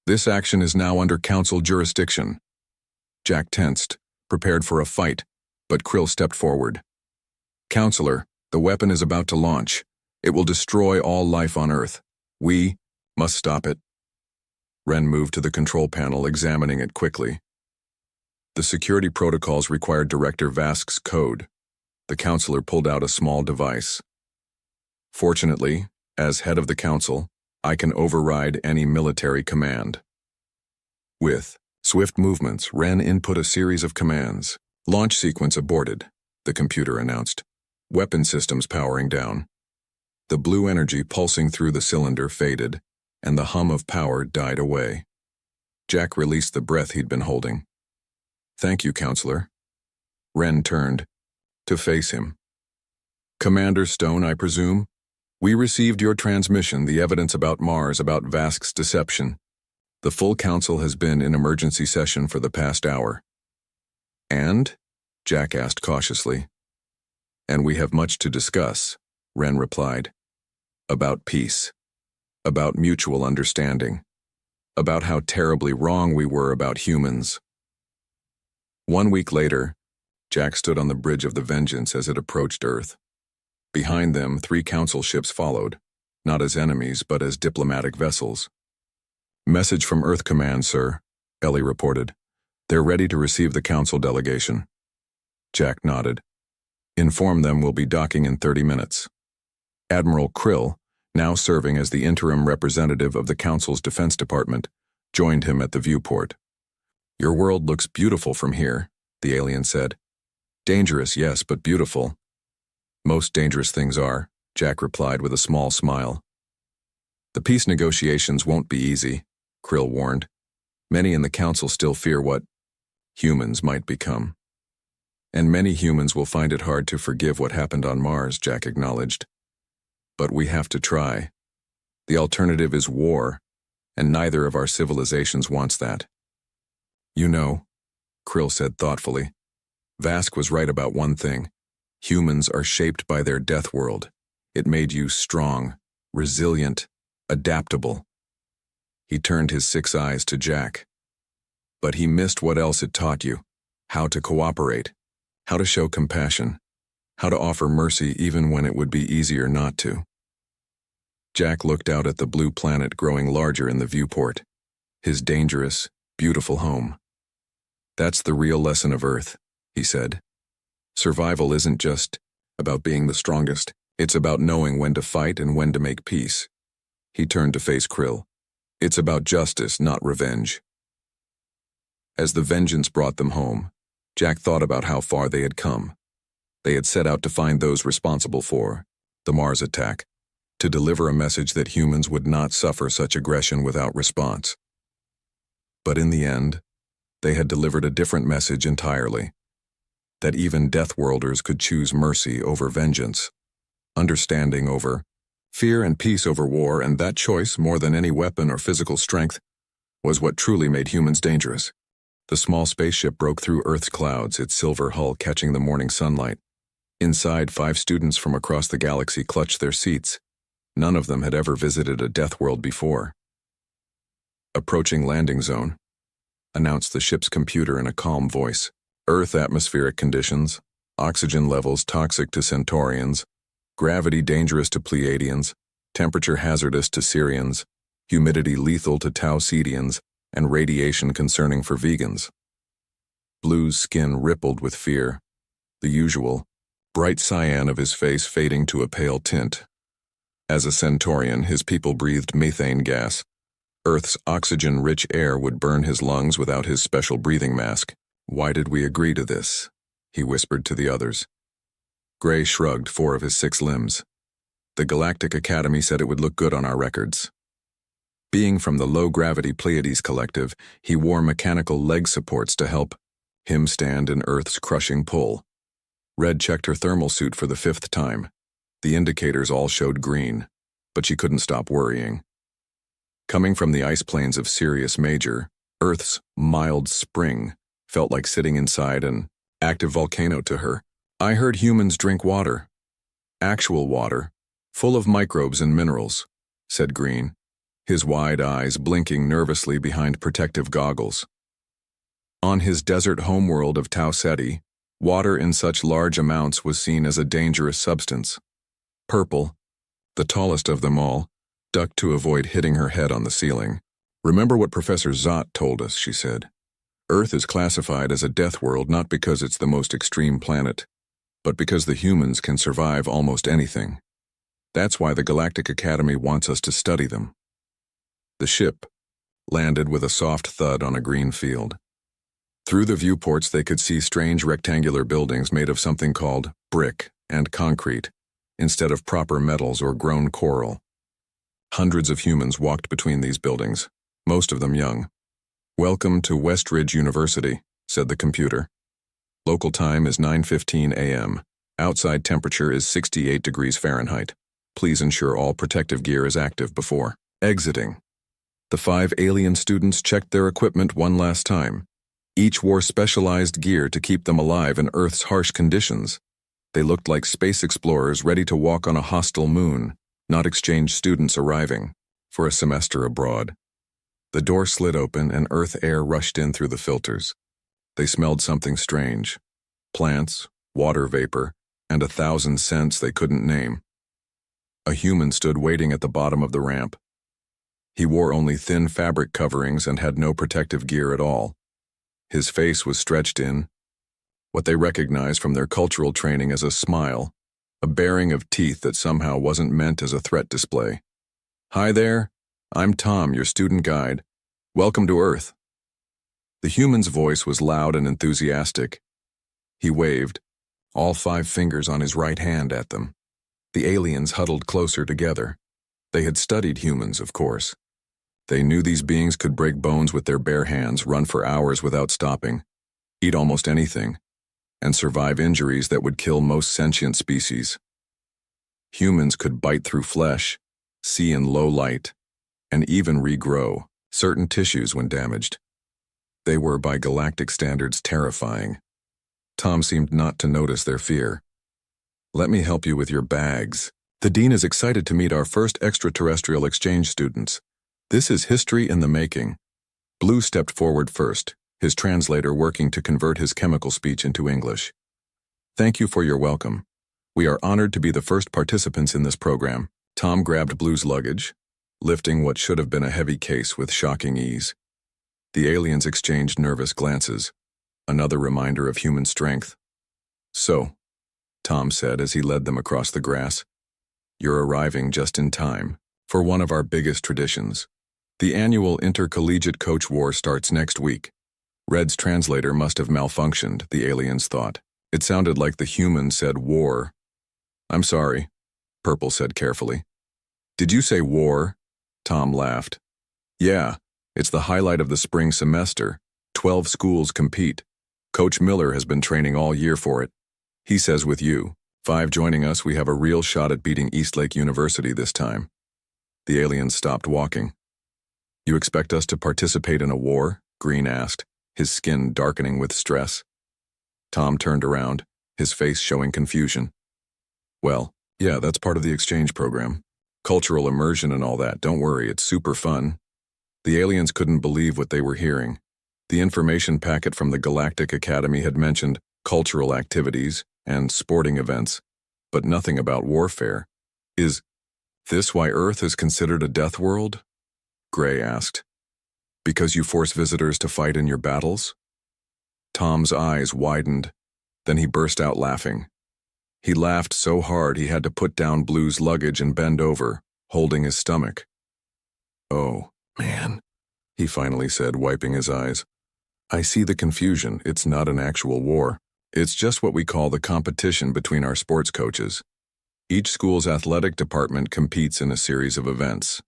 This action is now under Council jurisdiction. Jack tensed, prepared for a fight, but Krill stepped forward. Counselor, the weapon is about to launch. It will destroy all life on Earth. We must stop it. Wren moved to the control panel, examining it quickly. The security protocols required Director Vask's code. The counselor pulled out a small device. Fortunately, as head of the council, I can override any military command. With swift movements, Wren input a series of commands. Launch sequence aborted, the computer announced. Weapon systems powering down. The blue energy pulsing through the cylinder faded, and the hum of power died away. Jack released the breath he'd been holding. Thank you, Counselor. Wren turned to face him. Commander Stone, I presume? We received your transmission, the evidence about Mars, about Vask's deception. The full council has been in emergency session for the past hour. And? Jack asked cautiously. And we have much to discuss, Wren replied. About peace. About mutual understanding. About how terribly wrong we were about humans. 1 week later, Jack stood on the bridge of the Vengeance as it approached Earth. Behind them, 3 council ships followed, not as enemies, but as diplomatic vessels. Message from Earth Command, sir, Ellie reported. They're ready to receive the council delegation. Jack nodded. Inform them we'll be docking in 30 minutes. Admiral Krill, now serving as the interim representative of the council's defense department, joined him at the viewport. Your world looks beautiful from here, the alien said. Dangerous, yes, but beautiful. Most dangerous things are, Jack replied with a small smile. The peace negotiations won't be easy, Krill warned. Many in the council still fear what humans might become. And many humans will find it hard to forgive what happened on Mars, Jack acknowledged. But we have to try. The alternative is war, and neither of our civilizations wants that. You know, Krill said thoughtfully, Vask was right about one thing. Humans are shaped by their death world. It made you strong, resilient, adaptable. He turned his 6 eyes to Jack. But he missed what else it taught you. How to cooperate. How to show compassion. How to offer mercy even when it would be easier not to. Jack looked out at the blue planet growing larger in the viewport. His dangerous, beautiful home. That's the real lesson of Earth, he said. Survival isn't just about being the strongest. It's about knowing when to fight and when to make peace. He turned to face Krill. It's about justice, not revenge. As the Vengeance brought them home, Jack thought about how far they had come. They had set out to find those responsible for the Mars attack, to deliver a message that humans would not suffer such aggression without response. But in the end, they had delivered a different message entirely. That even Deathworlders could choose mercy over vengeance, understanding over fear and peace over war, and that choice, more than any weapon or physical strength, was what truly made humans dangerous. The small spaceship broke through Earth's clouds, its silver hull catching the morning sunlight. Inside, 5 students from across the galaxy clutched their seats. None of them had ever visited a death world before. Approaching landing zone, announced the ship's computer in a calm voice. Earth atmospheric conditions, oxygen levels toxic to Centaurians, gravity dangerous to Pleiadians, temperature hazardous to Sirians, humidity lethal to Tau Cetians, and radiation concerning for vegans. Blue's skin rippled with fear, the usual, bright cyan of his face fading to a pale tint. As a Centaurian, his people breathed methane gas. Earth's oxygen-rich air would burn his lungs without his special breathing mask. Why did we agree to this? he whispered to the others. Gray shrugged 4 of his 6 limbs. The Galactic Academy said it would look good on our records. Being from the low-gravity Pleiades collective, he wore mechanical leg supports to help him stand in Earth's crushing pull. Red checked her thermal suit for the 5th time. The indicators all showed green, but she couldn't stop worrying. Coming from the ice plains of Sirius Major, Earth's mild spring felt like sitting inside an active volcano to her. I heard humans drink water. Actual water, full of microbes and minerals, said Green, his wide eyes blinking nervously behind protective goggles. On his desert homeworld of Tau Ceti, water in such large amounts was seen as a dangerous substance. Purple, the tallest of them all, ducked to avoid hitting her head on the ceiling. Remember what Professor Zott told us, she said. Earth is classified as a death world not because it's the most extreme planet, but because the humans can survive almost anything. That's why the Galactic Academy wants us to study them. The ship landed with a soft thud on a green field. Through the viewports they could see strange rectangular buildings made of something called brick and concrete, instead of proper metals or grown coral. Hundreds of humans walked between these buildings, most of them young. Welcome to Westridge University, said the computer. Local time is 9:15 a.m. Outside temperature is 68 degrees Fahrenheit. Please ensure all protective gear is active before exiting. The 5 alien students checked their equipment one last time. Each wore specialized gear to keep them alive in Earth's harsh conditions. They looked like space explorers ready to walk on a hostile moon, not exchange students arriving for a semester abroad. The door slid open and Earth air rushed in through the filters. They smelled something strange. Plants, water vapor, and 1,000 scents they couldn't name. A human stood waiting at the bottom of the ramp. He wore only thin fabric coverings and had no protective gear at all. His face was stretched in what they recognized from their cultural training as a smile, a baring of teeth that somehow wasn't meant as a threat display. Hi there, I'm Tom, your student guide. Welcome to Earth. The human's voice was loud and enthusiastic. He waved, all 5 fingers on his right hand at them. The aliens huddled closer together. They had studied humans, of course. They knew these beings could break bones with their bare hands, run for hours without stopping, eat almost anything, and survive injuries that would kill most sentient species. Humans could bite through flesh, see in low light, and even regrow certain tissues when damaged. They were, by galactic standards, terrifying. Tom seemed not to notice their fear. Let me help you with your bags. The dean is excited to meet our first extraterrestrial exchange students. This is history in the making. Blue stepped forward first, his translator working to convert his chemical speech into English. Thank you for your welcome. We are honored to be the first participants in this program. Tom grabbed Blue's luggage, lifting what should have been a heavy case with shocking ease. The aliens exchanged nervous glances, another reminder of human strength. So, Tom said as he led them across the grass, you're arriving just in time for one of our biggest traditions. The annual intercollegiate coach war starts next week. Red's translator must have malfunctioned, the aliens thought. It sounded like the human said war. I'm sorry, Purple said carefully. Did you say war? Tom laughed. Yeah, it's the highlight of the spring semester. 12 schools compete. Coach Miller has been training all year for it. He says with you, 5 joining us, we have a real shot at beating Eastlake University this time. The aliens stopped walking. You expect us to participate in a war? Green asked, his skin darkening with stress. Tom turned around, his face showing confusion. Well, yeah, that's part of the exchange program. Cultural immersion and all that, don't worry, it's super fun. The aliens couldn't believe what they were hearing. The information packet from the Galactic Academy had mentioned cultural activities and sporting events, but nothing about warfare. Is this why Earth is considered a death world? Gray asked. Because you force visitors to fight in your battles? Tom's eyes widened, then he burst out laughing. He laughed so hard he had to put down Blue's luggage and bend over, holding his stomach. Oh, man, he finally said, wiping his eyes. I see the confusion. It's not an actual war. It's just what we call the competition between our sports coaches. Each school's athletic department competes in a series of events.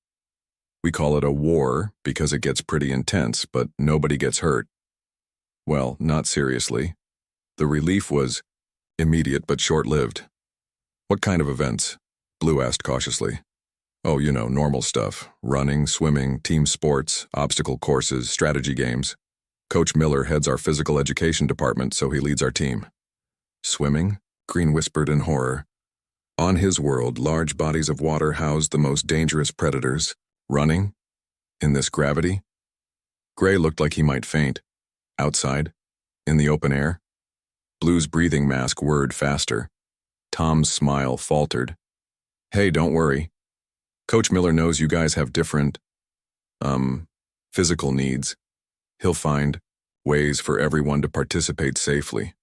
We call it a war because it gets pretty intense, but nobody gets hurt. Well, not seriously. The relief was immediate but short-lived. What kind of events? Blue asked cautiously. Oh, normal stuff. Running, swimming, team sports, obstacle courses, strategy games. Coach Miller heads our physical education department, so he leads our team. Swimming? Green whispered in horror. On his world, large bodies of water housed the most dangerous predators. Running? In this gravity? Gray looked like he might faint. Outside? In the open air? Blue's breathing mask whirred faster. Tom's smile faltered. Hey, don't worry. Coach Miller knows you guys have different, physical needs. He'll find ways for everyone to participate safely.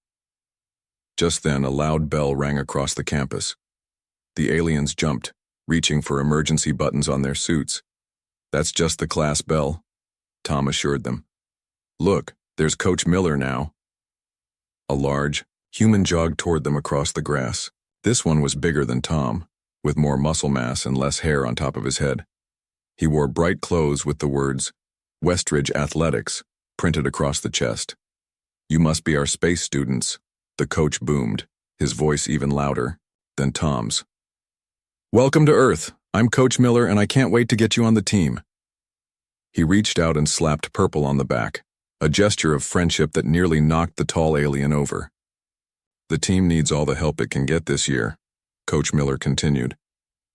Just then, a loud bell rang across the campus. The aliens jumped, reaching for emergency buttons on their suits. That's just the class bell, Tom assured them. Look, there's Coach Miller now. A large human jogged toward them across the grass. This one was bigger than Tom, with more muscle mass and less hair on top of his head. He wore bright clothes with the words, Westridge Athletics, printed across the chest. You must be our space students, the coach boomed, his voice even louder than Tom's. Welcome to Earth. I'm Coach Miller and I can't wait to get you on the team. He reached out and slapped Purple on the back, a gesture of friendship that nearly knocked the tall alien over. The team needs all the help it can get this year, Coach Miller continued.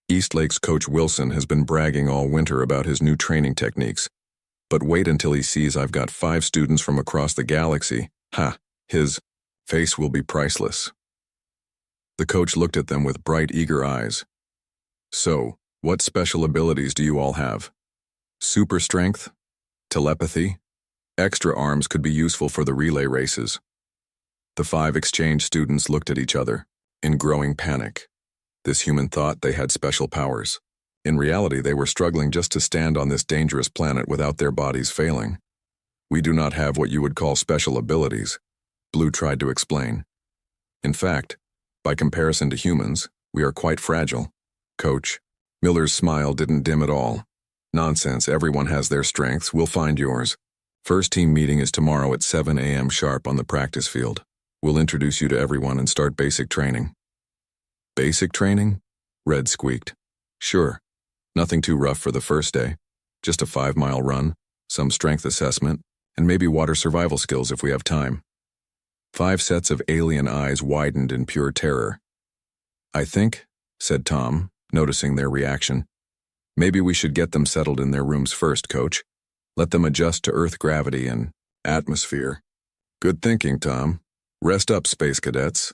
Eastlake's Coach Wilson has been bragging all winter about his new training techniques. But wait until he sees I've got 5 students from across the galaxy. His face will be priceless. The coach looked at them with bright, eager eyes. So, what special abilities do you all have? Super strength? Telepathy? Extra arms could be useful for the relay races. The 5 exchange students looked at each other, in growing panic. This human thought they had special powers. In reality, they were struggling just to stand on this dangerous planet without their bodies failing. We do not have what you would call special abilities, Blue tried to explain. In fact, by comparison to humans, we are quite fragile. Coach, Miller's smile didn't dim at all. Nonsense, everyone has their strengths, we'll find yours. First team meeting is tomorrow at 7 a.m. sharp on the practice field. We'll introduce you to everyone and start basic training. Basic training? Red squeaked. Sure. Nothing too rough for the first day. Just a 5-mile run, some strength assessment, and maybe water survival skills if we have time. 5 sets of alien eyes widened in pure terror. I think, said Tom, noticing their reaction, maybe we should get them settled in their rooms first, Coach. Let them adjust to Earth gravity and atmosphere. Good thinking, Tom. Rest up, space cadets.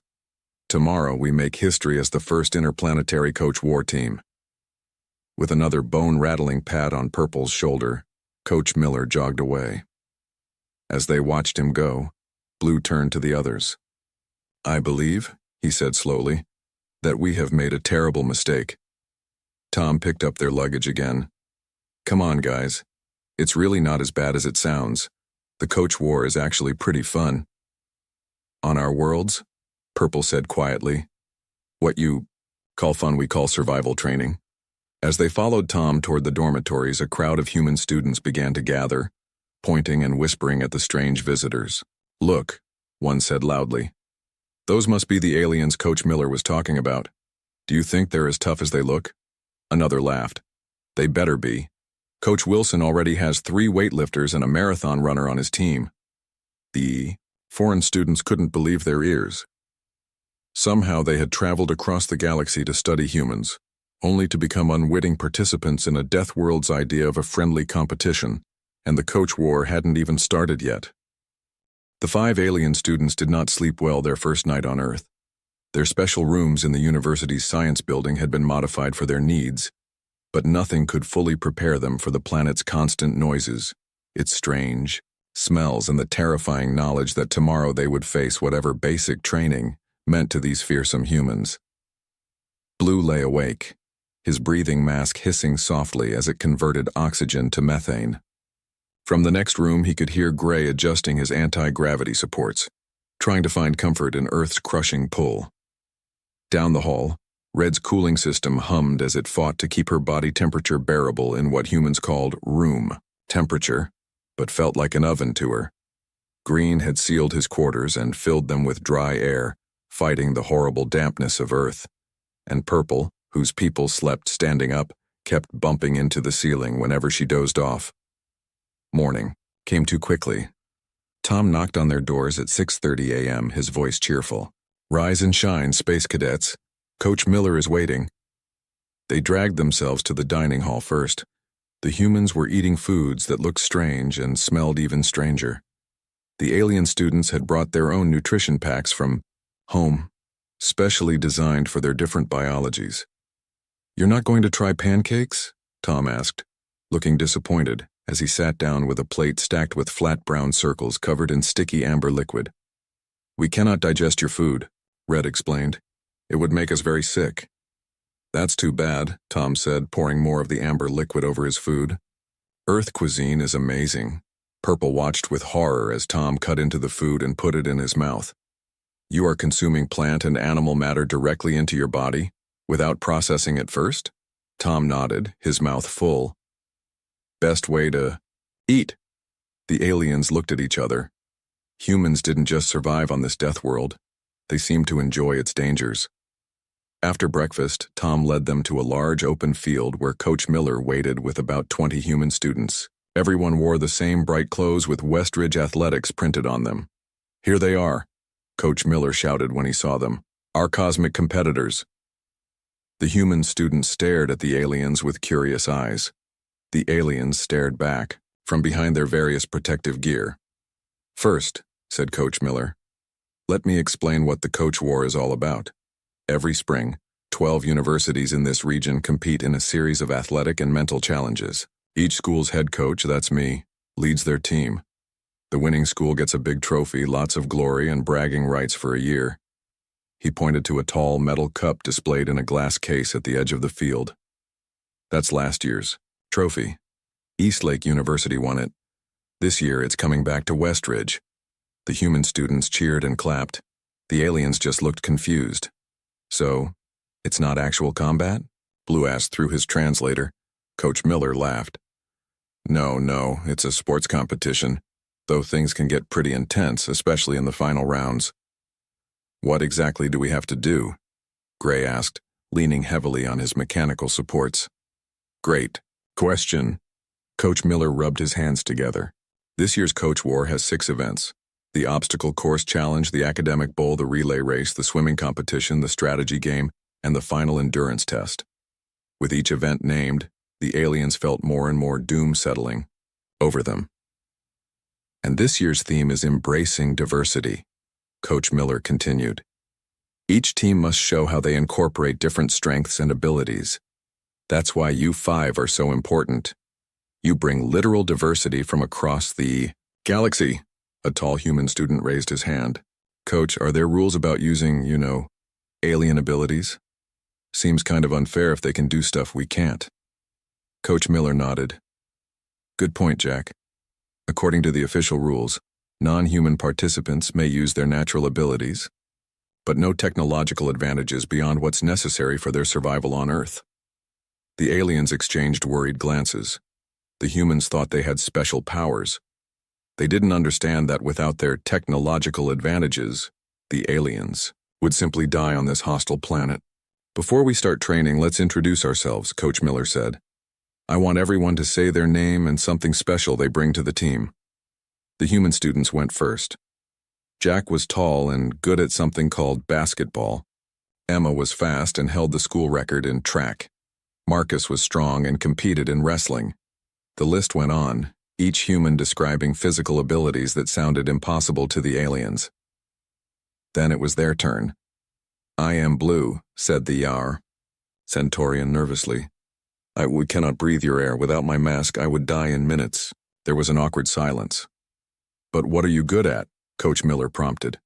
Tomorrow we make history as the first interplanetary Coach War team. With another bone-rattling pat on Purple's shoulder, Coach Miller jogged away. As they watched him go, Blue turned to the others. I believe, he said slowly, that we have made a terrible mistake. Tom picked up their luggage again. Come on, guys. It's really not as bad as it sounds. The Coach War is actually pretty fun. On our worlds, Purple said quietly. What you call fun we call survival training. As they followed Tom toward the dormitories, a crowd of human students began to gather, pointing and whispering at the strange visitors. Look, one said loudly. Those must be the aliens Coach Miller was talking about. Do you think they're as tough as they look? Another laughed. They better be. Coach Wilson already has 3 weightlifters and a marathon runner on his team. The foreign students couldn't believe their ears. Somehow they had traveled across the galaxy to study humans, only to become unwitting participants in a Deathworld's idea of a friendly competition, and the Coach War hadn't even started yet. The 5 alien students did not sleep well their first night on Earth. Their special rooms in the university's science building had been modified for their needs, but nothing could fully prepare them for the planet's constant noises, its strange smells, and the terrifying knowledge that tomorrow they would face whatever basic training meant to these fearsome humans. Blue lay awake, his breathing mask hissing softly as it converted oxygen to methane. From the next room he could hear Gray adjusting his anti-gravity supports. trying to find comfort in Earth's crushing pull. Down the hall, Red's cooling system hummed as it fought to keep her body temperature bearable in what humans called room temperature, but felt like an oven to her. Green had sealed his quarters and filled them with dry air, fighting the horrible dampness of Earth. And Purple, whose people slept standing up, kept bumping into the ceiling whenever she dozed off. Morning came too quickly. Tom knocked on their doors at 6:30 a.m., his voice cheerful. "Rise and shine, Space Cadets. Coach Miller is waiting." They dragged themselves to the dining hall first. The humans were eating foods that looked strange and smelled even stranger. The alien students had brought their own nutrition packs from home, specially designed for their different biologies. "You're not going to try pancakes?" Tom asked, looking disappointed as he sat down with a plate stacked with flat brown circles covered in sticky amber liquid. "We cannot digest your food," Red explained. "It would make us very sick." "That's too bad," Tom said, pouring more of the amber liquid over his food. "Earth cuisine is amazing." Purple watched with horror as Tom cut into the food and put it in his mouth. "You are consuming plant and animal matter directly into your body, without processing it first?" Tom nodded, his mouth full. "Best way to eat." The aliens looked at each other. Humans didn't just survive on this death world. They seemed to enjoy its dangers. After breakfast, Tom led them to a large open field where Coach Miller waited with about 20 human students. Everyone wore the same bright clothes with Westridge Athletics printed on them. "Here they are," Coach Miller shouted when he saw them. "Our cosmic competitors." The human students stared at the aliens with curious eyes. The aliens stared back, from behind their various protective gear. "First," said Coach Miller, "let me explain what the Coach War is all about. Every spring, 12 universities in this region compete in a series of athletic and mental challenges. Each school's head coach, that's me, leads their team. The winning school gets a big trophy, lots of glory, and bragging rights for a year." He pointed to a tall metal cup displayed in a glass case at the edge of the field. "That's last year's trophy. Eastlake University won it. This year it's coming back to Westridge." The human students cheered and clapped. The aliens just looked confused. "So, it's not actual combat?" Blue asked through his translator. Coach Miller laughed. No, it's a sports competition, though things can get pretty intense, especially in the final rounds." "What exactly do we have to do?" Gray asked, leaning heavily on his mechanical supports. "Great question." Coach Miller rubbed his hands together. "This year's Coach War has 6 events. The obstacle course challenge, the academic bowl, the relay race, the swimming competition, the strategy game, and the final endurance test. With each event named, the aliens felt more and more doom settling over them. And this year's theme is embracing diversity," Coach Miller continued. "Each team must show how they incorporate different strengths and abilities. That's why you 5 are so important. You bring literal diversity from across the galaxy." A tall human student raised his hand. "Coach, are there rules about using, alien abilities? Seems kind of unfair if they can do stuff we can't." Coach Miller nodded. "Good point, Jack. According to the official rules, non-human participants may use their natural abilities, but no technological advantages beyond what's necessary for their survival on Earth." The aliens exchanged worried glances. The humans thought they had special powers. They didn't understand that without their technological advantages, the aliens would simply die on this hostile planet. "Before we start training, let's introduce ourselves," Coach Miller said. "I want everyone to say their name and something special they bring to the team." The human students went first. Jack was tall and good at something called basketball. Emma was fast and held the school record in track. Marcus was strong and competed in wrestling. The list went on, each human describing physical abilities that sounded impossible to the aliens. Then it was their turn. "I am Blue," said the Yar, Centaurian nervously. We cannot breathe your air. Without my mask, I would die in minutes." There was an awkward silence. "But what are you good at?" Coach Miller prompted.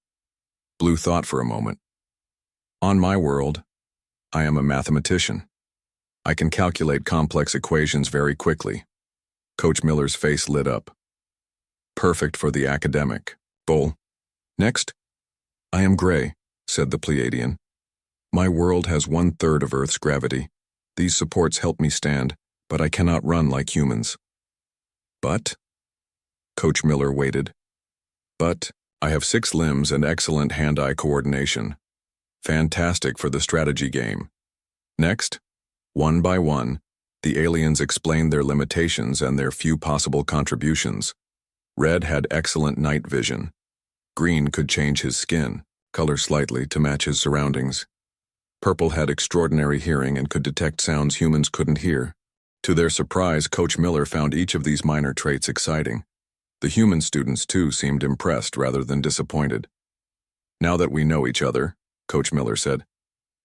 Blue thought for a moment. "On my world, I am a mathematician. I can calculate complex equations very quickly." Coach Miller's face lit up. "Perfect for the academic bowl. Next, I am gray, said the Pleiadian. My world has 1/3 of Earth's gravity. These supports help me stand, but I cannot run like humans. But? Coach Miller waited. But I have 6 limbs and excellent hand-eye coordination. Fantastic for the strategy game. Next, one by one, the aliens explained their limitations and their few possible contributions. Red had excellent night vision. Green could change his skin, color slightly to match his surroundings. Purple had extraordinary hearing and could detect sounds humans couldn't hear. To their surprise, Coach Miller found each of these minor traits exciting. The human students, too, seemed impressed rather than disappointed. Now that we know each other, Coach Miller said,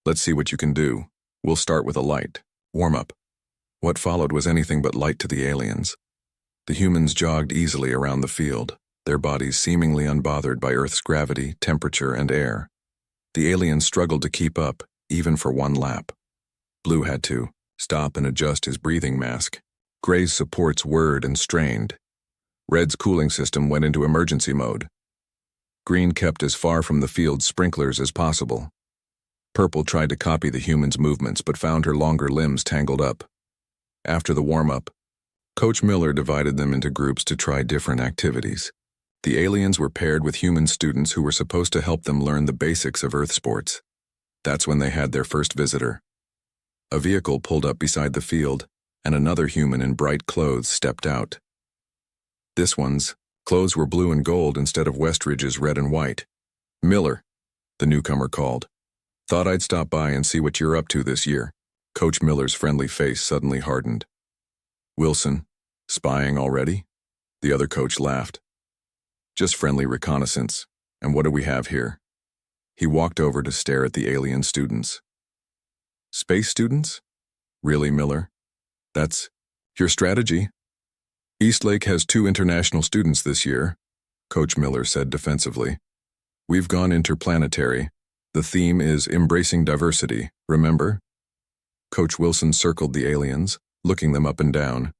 let's see what you can do. We'll start with a light warm-up. What followed was anything but light to the aliens. The humans jogged easily around the field, their bodies seemingly unbothered by Earth's gravity, temperature, and air. The aliens struggled to keep up, even for one lap. Blue had to stop and adjust his breathing mask. Gray's supports whirred and strained. Red's cooling system went into emergency mode. Green kept as far from the field's sprinklers as possible. Purple tried to copy the human's movements but found her longer limbs tangled up. After the warm-up, Coach Miller divided them into groups to try different activities. The aliens were paired with human students who were supposed to help them learn the basics of Earth sports. That's when they had their first visitor. A vehicle pulled up beside the field, and another human in bright clothes stepped out. This one's clothes were blue and gold instead of Westridge's red and white. Miller, the newcomer called. Thought I'd stop by and see what you're up to this year. Coach Miller's friendly face suddenly hardened. Wilson, spying already? The other coach laughed. Just friendly reconnaissance. And what do we have here? He walked over to stare at the alien students. Space students? Really, Miller? That's your strategy? Eastlake has 2 international students this year, Coach Miller said defensively. We've gone interplanetary. The theme is embracing diversity, remember? Coach Wilson circled the aliens, looking them up and down.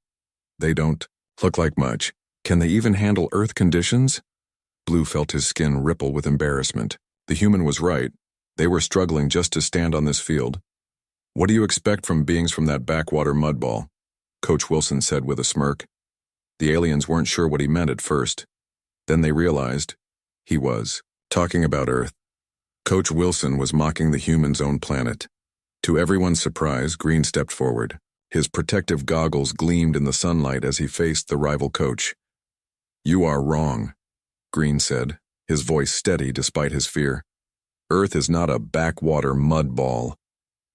They don't look like much. Can they even handle Earth conditions? Blue felt his skin ripple with embarrassment. The human was right. They were struggling just to stand on this field. What do you expect from beings from that backwater mudball? Coach Wilson said with a smirk. The aliens weren't sure what he meant at first. Then they realized he was talking about Earth. Coach Wilson was mocking the human's own planet. To everyone's surprise, Green stepped forward. His protective goggles gleamed in the sunlight as he faced the rival coach. You are wrong, Green said, his voice steady despite his fear. Earth is not a backwater mudball.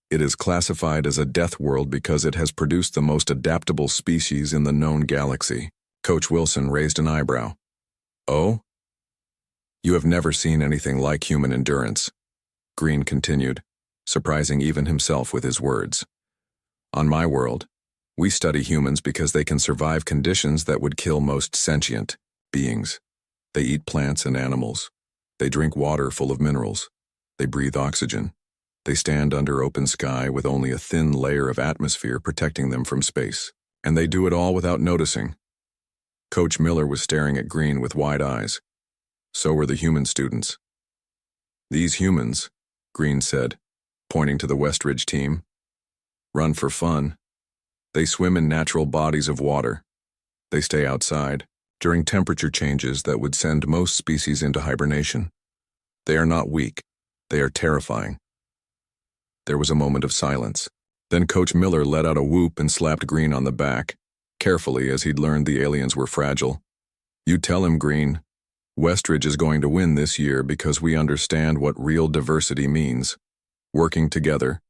It is classified as a death world because it has produced the most adaptable species in the known galaxy. Coach Wilson raised an eyebrow. Oh? You have never seen anything like human endurance, Green continued, surprising even himself with his words. On my world, we study humans because they can survive conditions that would kill most sentient beings. They eat plants and animals. They drink water full of minerals. They breathe oxygen. They stand under open sky with only a thin layer of atmosphere protecting them from space. And they do it all without noticing. Coach Miller was staring at Green with wide eyes. So were the human students. These humans, Green said, pointing to the Westridge team, run for fun. They swim in natural bodies of water. They stay outside during temperature changes that would send most species into hibernation. They are not weak. They are terrifying. There was a moment of silence. Then Coach Miller let out a whoop and slapped Green on the back, carefully as he'd learned the aliens were fragile. You tell him, Green. Westridge is going to win this year because we understand what real diversity means. Working together,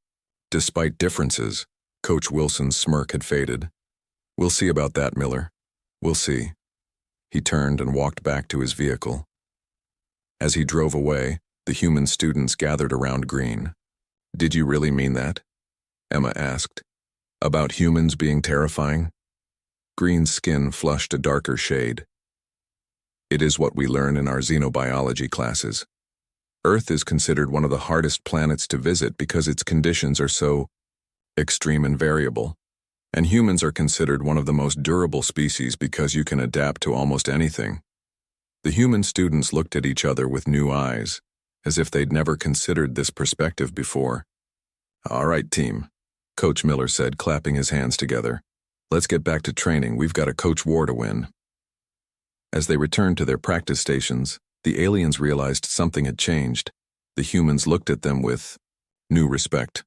despite differences. Coach Wilson's smirk had faded. We'll see about that, Miller. We'll see. He turned and walked back to his vehicle. As he drove away, the human students gathered around Green. Did you really mean that? Emma asked. About humans being terrifying? Green's skin flushed a darker shade. It is what we learn in our xenobiology classes. Earth is considered one of the hardest planets to visit because its conditions are so extreme and variable. And humans are considered one of the most durable species because you can adapt to almost anything. The human students looked at each other with new eyes, as if they'd never considered this perspective before. "All right, team," Coach Miller said, clapping his hands together. "Let's get back to training. We've got a coach war to win." As they returned to their practice stations, the aliens realized something had changed. The humans looked at them with new respect.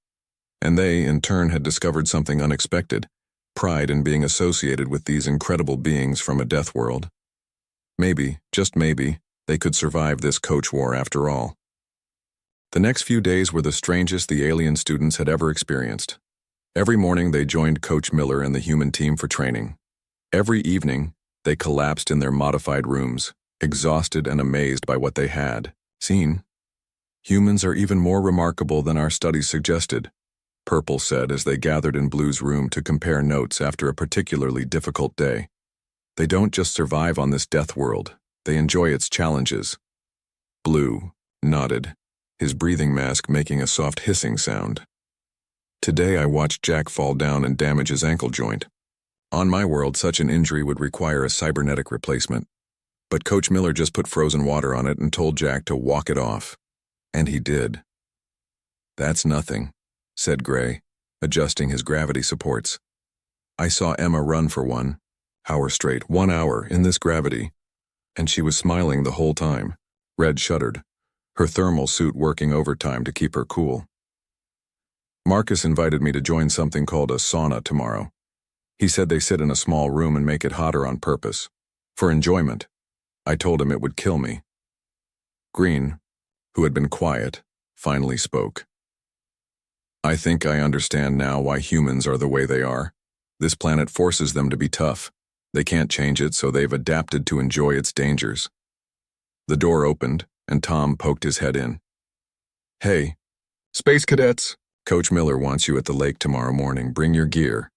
And they, in turn, had discovered something unexpected: pride in being associated with these incredible beings from a death world. Maybe, just maybe, they could survive this coach war after all. The next few days were the strangest the alien students had ever experienced. Every morning they joined Coach Miller and the human team for training. Every evening, they collapsed in their modified rooms, exhausted and amazed by what they had seen. "Humans are even more remarkable than our studies suggested," Purple said as they gathered in Blue's room to compare notes after a particularly difficult day. "They don't just survive on this death world, they enjoy its challenges." Blue nodded, his breathing mask making a soft hissing sound. "Today I watched Jack fall down and damage his ankle joint. On my world, such an injury would require a cybernetic replacement. But Coach Miller just put frozen water on it and told Jack to walk it off. And he did." "That's nothing," said Gray, adjusting his gravity supports. "I saw Emma run for 1 hour straight, 1 hour, in this gravity. And she was smiling the whole time." Red shuddered, her thermal suit working overtime to keep her cool. "Marcus invited me to join something called a sauna tomorrow. He said they sit in a small room and make it hotter on purpose. For enjoyment. I told him it would kill me." Green, who had been quiet, finally spoke. "I think I understand now why humans are the way they are. This planet forces them to be tough. They can't change it, so they've adapted to enjoy its dangers." The door opened, and Tom poked his head in. "Hey, Space Cadets, Coach Miller wants you at the lake tomorrow morning. Bring your gear."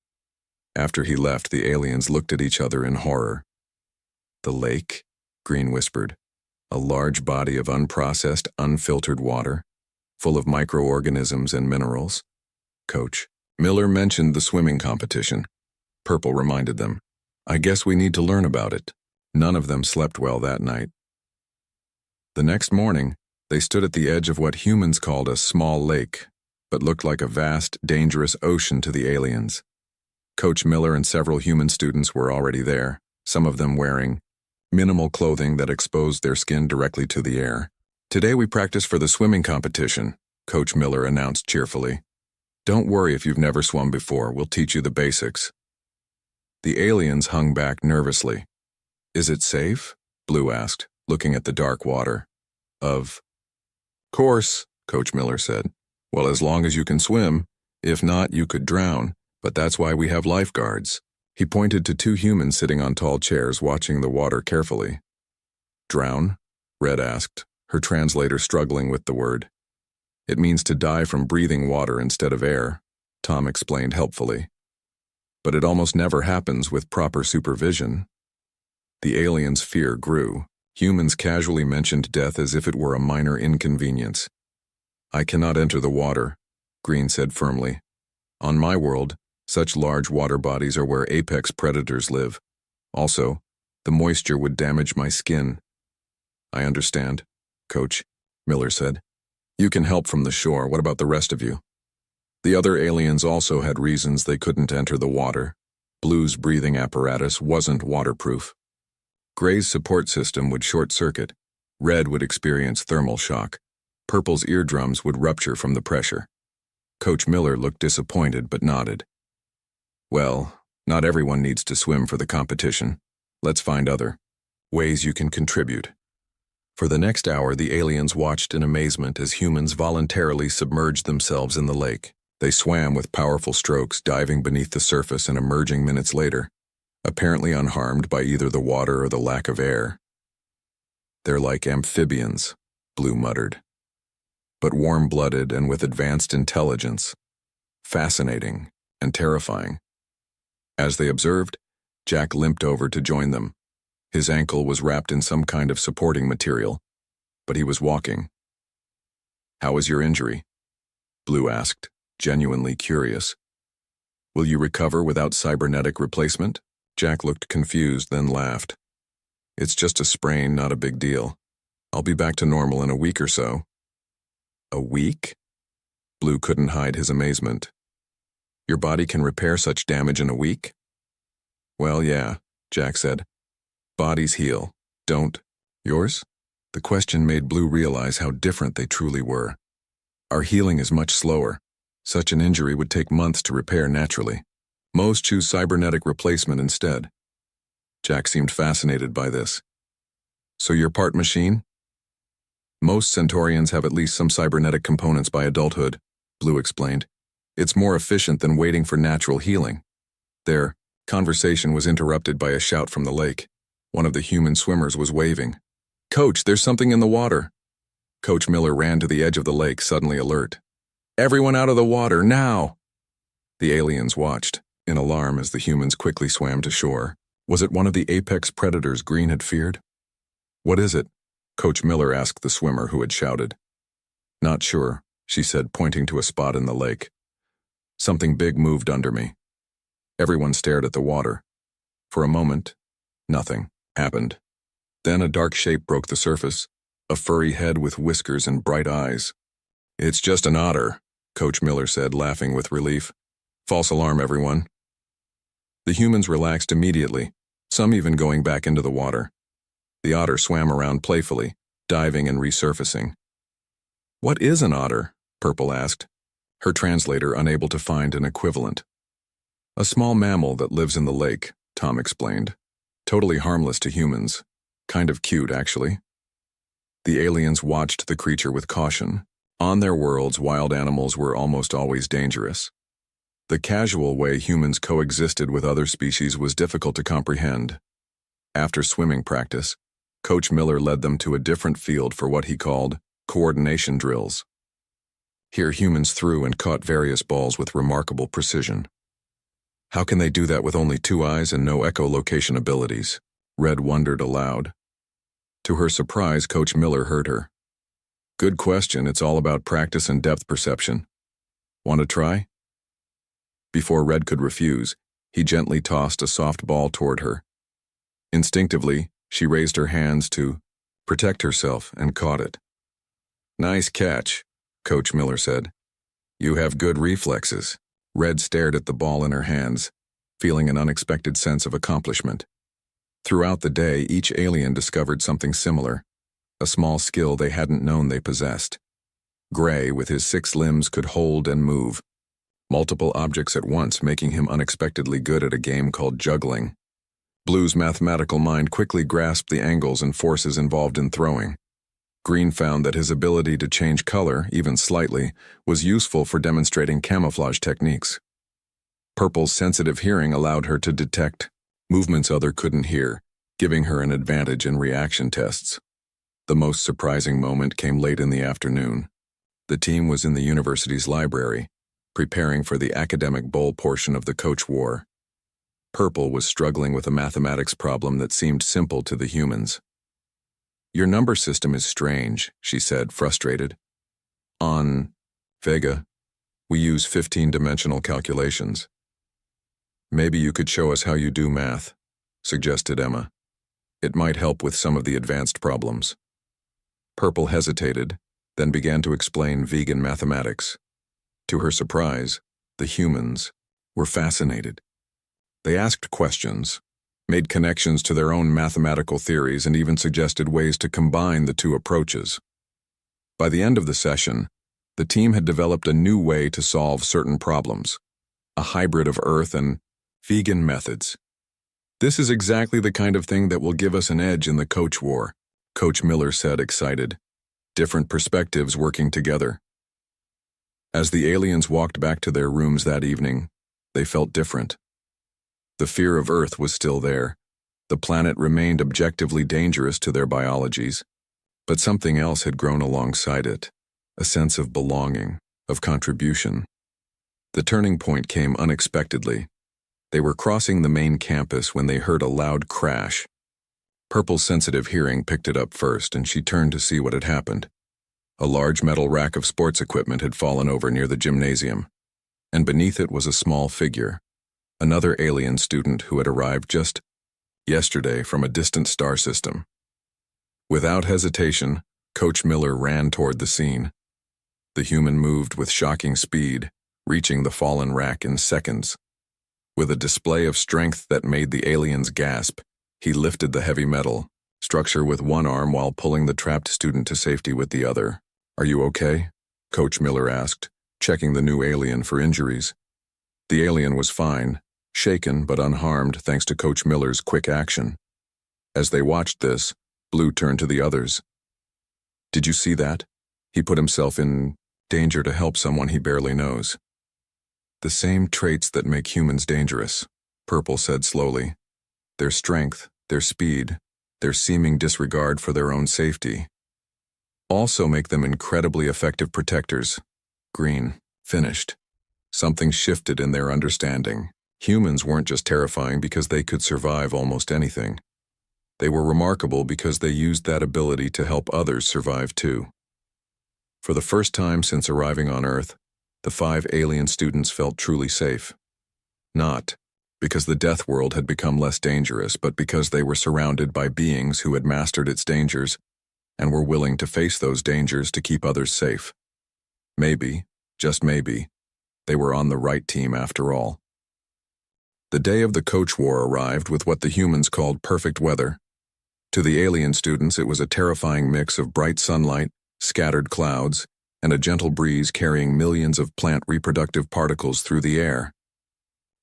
After he left, the aliens looked at each other in horror. "The lake?" Green whispered. "A large body of unprocessed, unfiltered water, full of microorganisms and minerals." "Coach Miller mentioned the swimming competition," Purple reminded them. "I guess we need to learn about it." None of them slept well that night. The next morning, they stood at the edge of what humans called a small lake, but looked like a vast, dangerous ocean to the aliens. Coach Miller and several human students were already there, some of them wearing minimal clothing that exposed their skin directly to the air. "Today we practice for the swimming competition," Coach Miller announced cheerfully. "Don't worry if you've never swum before, we'll teach you the basics." The aliens hung back nervously. "Is it safe?" Blue asked, looking at the dark water. "Of course," Coach Miller said. "Well, as long as you can swim. If not, you could drown, but that's why we have lifeguards." He pointed to 2 humans sitting on tall chairs watching the water carefully. "Drown?" Red asked, her translator struggling with the word. "It means to die from breathing water instead of air," Tom explained helpfully. "But it almost never happens with proper supervision." The aliens' fear grew. Humans casually mentioned death as if it were a minor inconvenience. "I cannot enter the water," Green said firmly. "On my world, such large water bodies are where apex predators live. Also, the moisture would damage my skin." "I understand, Coach," Miller said. "You can help from the shore. What about the rest of you?" The other aliens also had reasons they couldn't enter the water. Blue's breathing apparatus wasn't waterproof. Gray's support system would short-circuit. Red would experience thermal shock. Purple's eardrums would rupture from the pressure. Coach Miller looked disappointed but nodded. "Well, not everyone needs to swim for the competition. Let's find other ways you can contribute." For the next hour, the aliens watched in amazement as humans voluntarily submerged themselves in the lake. They swam with powerful strokes, diving beneath the surface and emerging minutes later, apparently unharmed by either the water or the lack of air. "They're like amphibians," Blue muttered. "But warm-blooded and with advanced intelligence. Fascinating and terrifying." As they observed, Jack limped over to join them. His ankle was wrapped in some kind of supporting material, but he was walking. "How is your injury?" Blue asked, genuinely curious. "Will you recover without cybernetic replacement?" Jack looked confused, then laughed. "It's just a sprain, not a big deal. I'll be back to normal in a week or so." A week? Blue couldn't hide his amazement. Your body can repair such damage in a week? Well, yeah, Jack said. Bodies heal, don't yours? The question made Blue realize how different they truly were. Our healing is much slower. Such an injury would take months to repair naturally. Most choose cybernetic replacement instead. Jack seemed fascinated by this. So you're part machine? Most Centaurians have at least some cybernetic components by adulthood, Blue explained. It's more efficient than waiting for natural healing. Their conversation was interrupted by a shout from the lake. One of the human swimmers was waving. Coach, there's something in the water. Coach Miller ran to the edge of the lake, suddenly alert. Everyone out of the water, now! The aliens watched, in alarm as the humans quickly swam to shore. Was it one of the apex predators Green had feared? What is it? Coach Miller asked the swimmer who had shouted. Not sure, she said, pointing to a spot in the lake. Something big moved under me. Everyone stared at the water. For a moment, nothing happened. Then a dark shape broke the surface, a furry head with whiskers and bright eyes. It's just an otter, Coach Miller said, laughing with relief. False alarm, everyone. The humans relaxed immediately, some even going back into the water. The otter swam around playfully, diving and resurfacing. What is an otter? Purple asked, her translator unable to find an equivalent. A small mammal that lives in the lake, Tom explained. Totally harmless to humans. Kind of cute, actually. The aliens watched the creature with caution. On their worlds, wild animals were almost always dangerous. The casual way humans coexisted with other species was difficult to comprehend. After swimming practice, Coach Miller led them to a different field for what he called coordination drills. Here humans threw and caught various balls with remarkable precision. How can they do that with only 2 eyes and no echolocation abilities? Red wondered aloud. To her surprise, Coach Miller heard her. Good question, it's all about practice and depth perception. Want to try? Before Red could refuse, he gently tossed a soft ball toward her. Instinctively, she raised her hands to protect herself and caught it. Nice catch, Coach Miller said. You have good reflexes. Red stared at the ball in her hands, feeling an unexpected sense of accomplishment. Throughout the day, each alien discovered something similar, a small skill they hadn't known they possessed. Gray, with his 6 limbs, could hold and move multiple objects at once, making him unexpectedly good at a game called juggling. Blue's mathematical mind quickly grasped the angles and forces involved in throwing. Green found that his ability to change color, even slightly, was useful for demonstrating camouflage techniques. Purple's sensitive hearing allowed her to detect movements others couldn't hear, giving her an advantage in reaction tests. The most surprising moment came late in the afternoon. The team was in the university's library, preparing for the academic bowl portion of the Coach War. Purple was struggling with a mathematics problem that seemed simple to the humans. Your number system is strange, she said, frustrated. On Vega, we use 15-dimensional calculations. Maybe you could show us how you do math, suggested Emma. It might help with some of the advanced problems. Purple hesitated, then began to explain vegan mathematics. To her surprise, the humans were fascinated. They asked questions, made connections to their own mathematical theories, and even suggested ways to combine the two approaches. By the end of the session, the team had developed a new way to solve certain problems, a hybrid of Earth and vegan methods. This is exactly the kind of thing that will give us an edge in the Coach War, Coach Miller said, excited. Different perspectives working together. As the aliens walked back to their rooms that evening, they felt different. The fear of Earth was still there. The planet remained objectively dangerous to their biologies, but something else had grown alongside it, a sense of belonging, of contribution. The turning point came unexpectedly. They were crossing the main campus when they heard a loud crash. Purple's sensitive hearing picked it up first, and she turned to see what had happened. A large metal rack of sports equipment had fallen over near the gymnasium, and beneath it was a small figure, another alien student who had arrived just yesterday from a distant star system. Without hesitation, Coach Miller ran toward the scene. The human moved with shocking speed, reaching the fallen rack in seconds. With a display of strength that made the aliens gasp, he lifted the heavy metal structure with one arm while pulling the trapped student to safety with the other. "Are you okay?" Coach Miller asked, checking the new alien for injuries. The alien was fine, shaken but unharmed thanks to Coach Miller's quick action. As they watched this, Blue turned to the others. "Did you see that? He put himself in danger to help someone he barely knows." "The same traits that make humans dangerous," Purple said slowly. "Their strength, their speed, their seeming disregard for their own safety also make them incredibly effective protectors." Green finished. Something shifted in their understanding. Humans weren't just terrifying because they could survive almost anything. They were remarkable because they used that ability to help others survive too. For the first time since arriving on Earth, the 5 alien students felt truly safe. Not because the death world had become less dangerous, but because they were surrounded by beings who had mastered its dangers and were willing to face those dangers to keep others safe. Maybe, just maybe, they were on the right team after all. The day of the Coach War arrived with what the humans called perfect weather. To the alien students, it was a terrifying mix of bright sunlight, scattered clouds, and a gentle breeze carrying millions of plant reproductive particles through the air.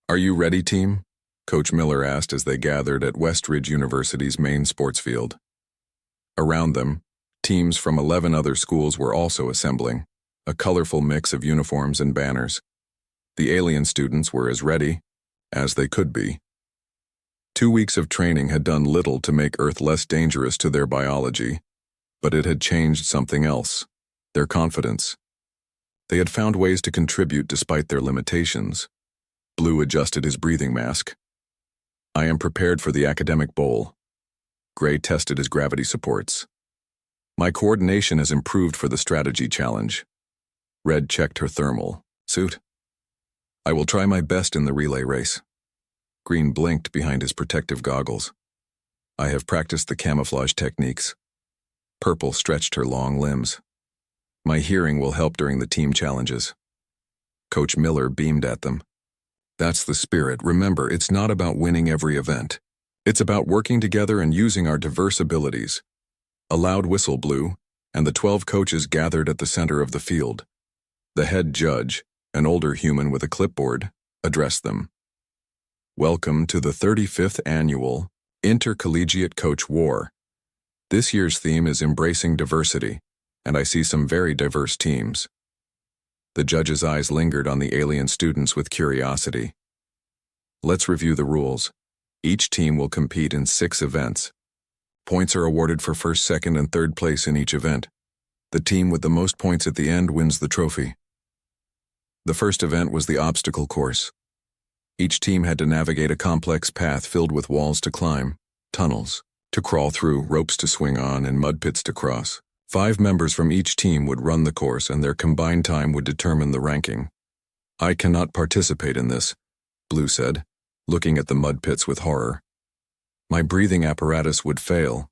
"Are you ready, team?" Coach Miller asked as they gathered at Westridge University's main sports field. Around them, teams from 11 other schools were also assembling, a colorful mix of uniforms and banners. The alien students were as ready as they could be. 2 weeks of training had done little to make Earth less dangerous to their biology, but it had changed something else: their confidence. They had found ways to contribute despite their limitations. Blue adjusted his breathing mask. "I am prepared for the academic bowl." Gray tested his gravity supports. "My coordination has improved for the strategy challenge." Red checked her thermal suit. "I will try my best in the relay race." Green blinked behind his protective goggles. "I have practiced the camouflage techniques." Purple stretched her long limbs. "My hearing will help during the team challenges." Coach Miller beamed at them. "That's the spirit. Remember, it's not about winning every event. It's about working together and using our diverse abilities." A loud whistle blew, and the 12 coaches gathered at the center of the field. The head judge, an older human with a clipboard, addressed them. "Welcome to the 35th Annual Intercollegiate Coach War. This year's theme is Embracing Diversity, and I see some very diverse teams." The judge's eyes lingered on the alien students with curiosity. "Let's review the rules. Each team will compete in 6 events. Points are awarded for first, second, and third place in each event. The team with the most points at the end wins the trophy." The first event was the obstacle course. Each team had to navigate a complex path filled with walls to climb, tunnels to crawl through, ropes to swing on, and mud pits to cross. 5 members from each team would run the course, and their combined time would determine the ranking. "I cannot participate in this," Blue said, looking at the mud pits with horror. "My breathing apparatus would fail."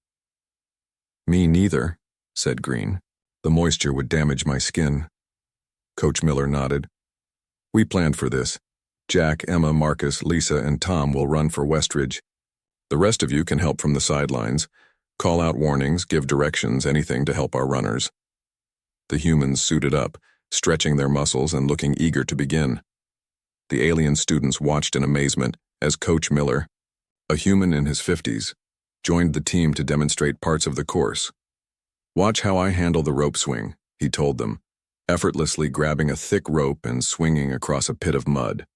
"Me neither," said Green. "The moisture would damage my skin." Coach Miller nodded. "We planned for this. Jack, Emma, Marcus, Lisa, and Tom will run for Westridge. The rest of you can help from the sidelines. Call out warnings, give directions, anything to help our runners." The humans suited up, stretching their muscles and looking eager to begin. The alien students watched in amazement as Coach Miller, a human in his 50s, joined the team to demonstrate parts of the course. "Watch how I handle the rope swing," he told them, effortlessly grabbing a thick rope and swinging across a pit of mud.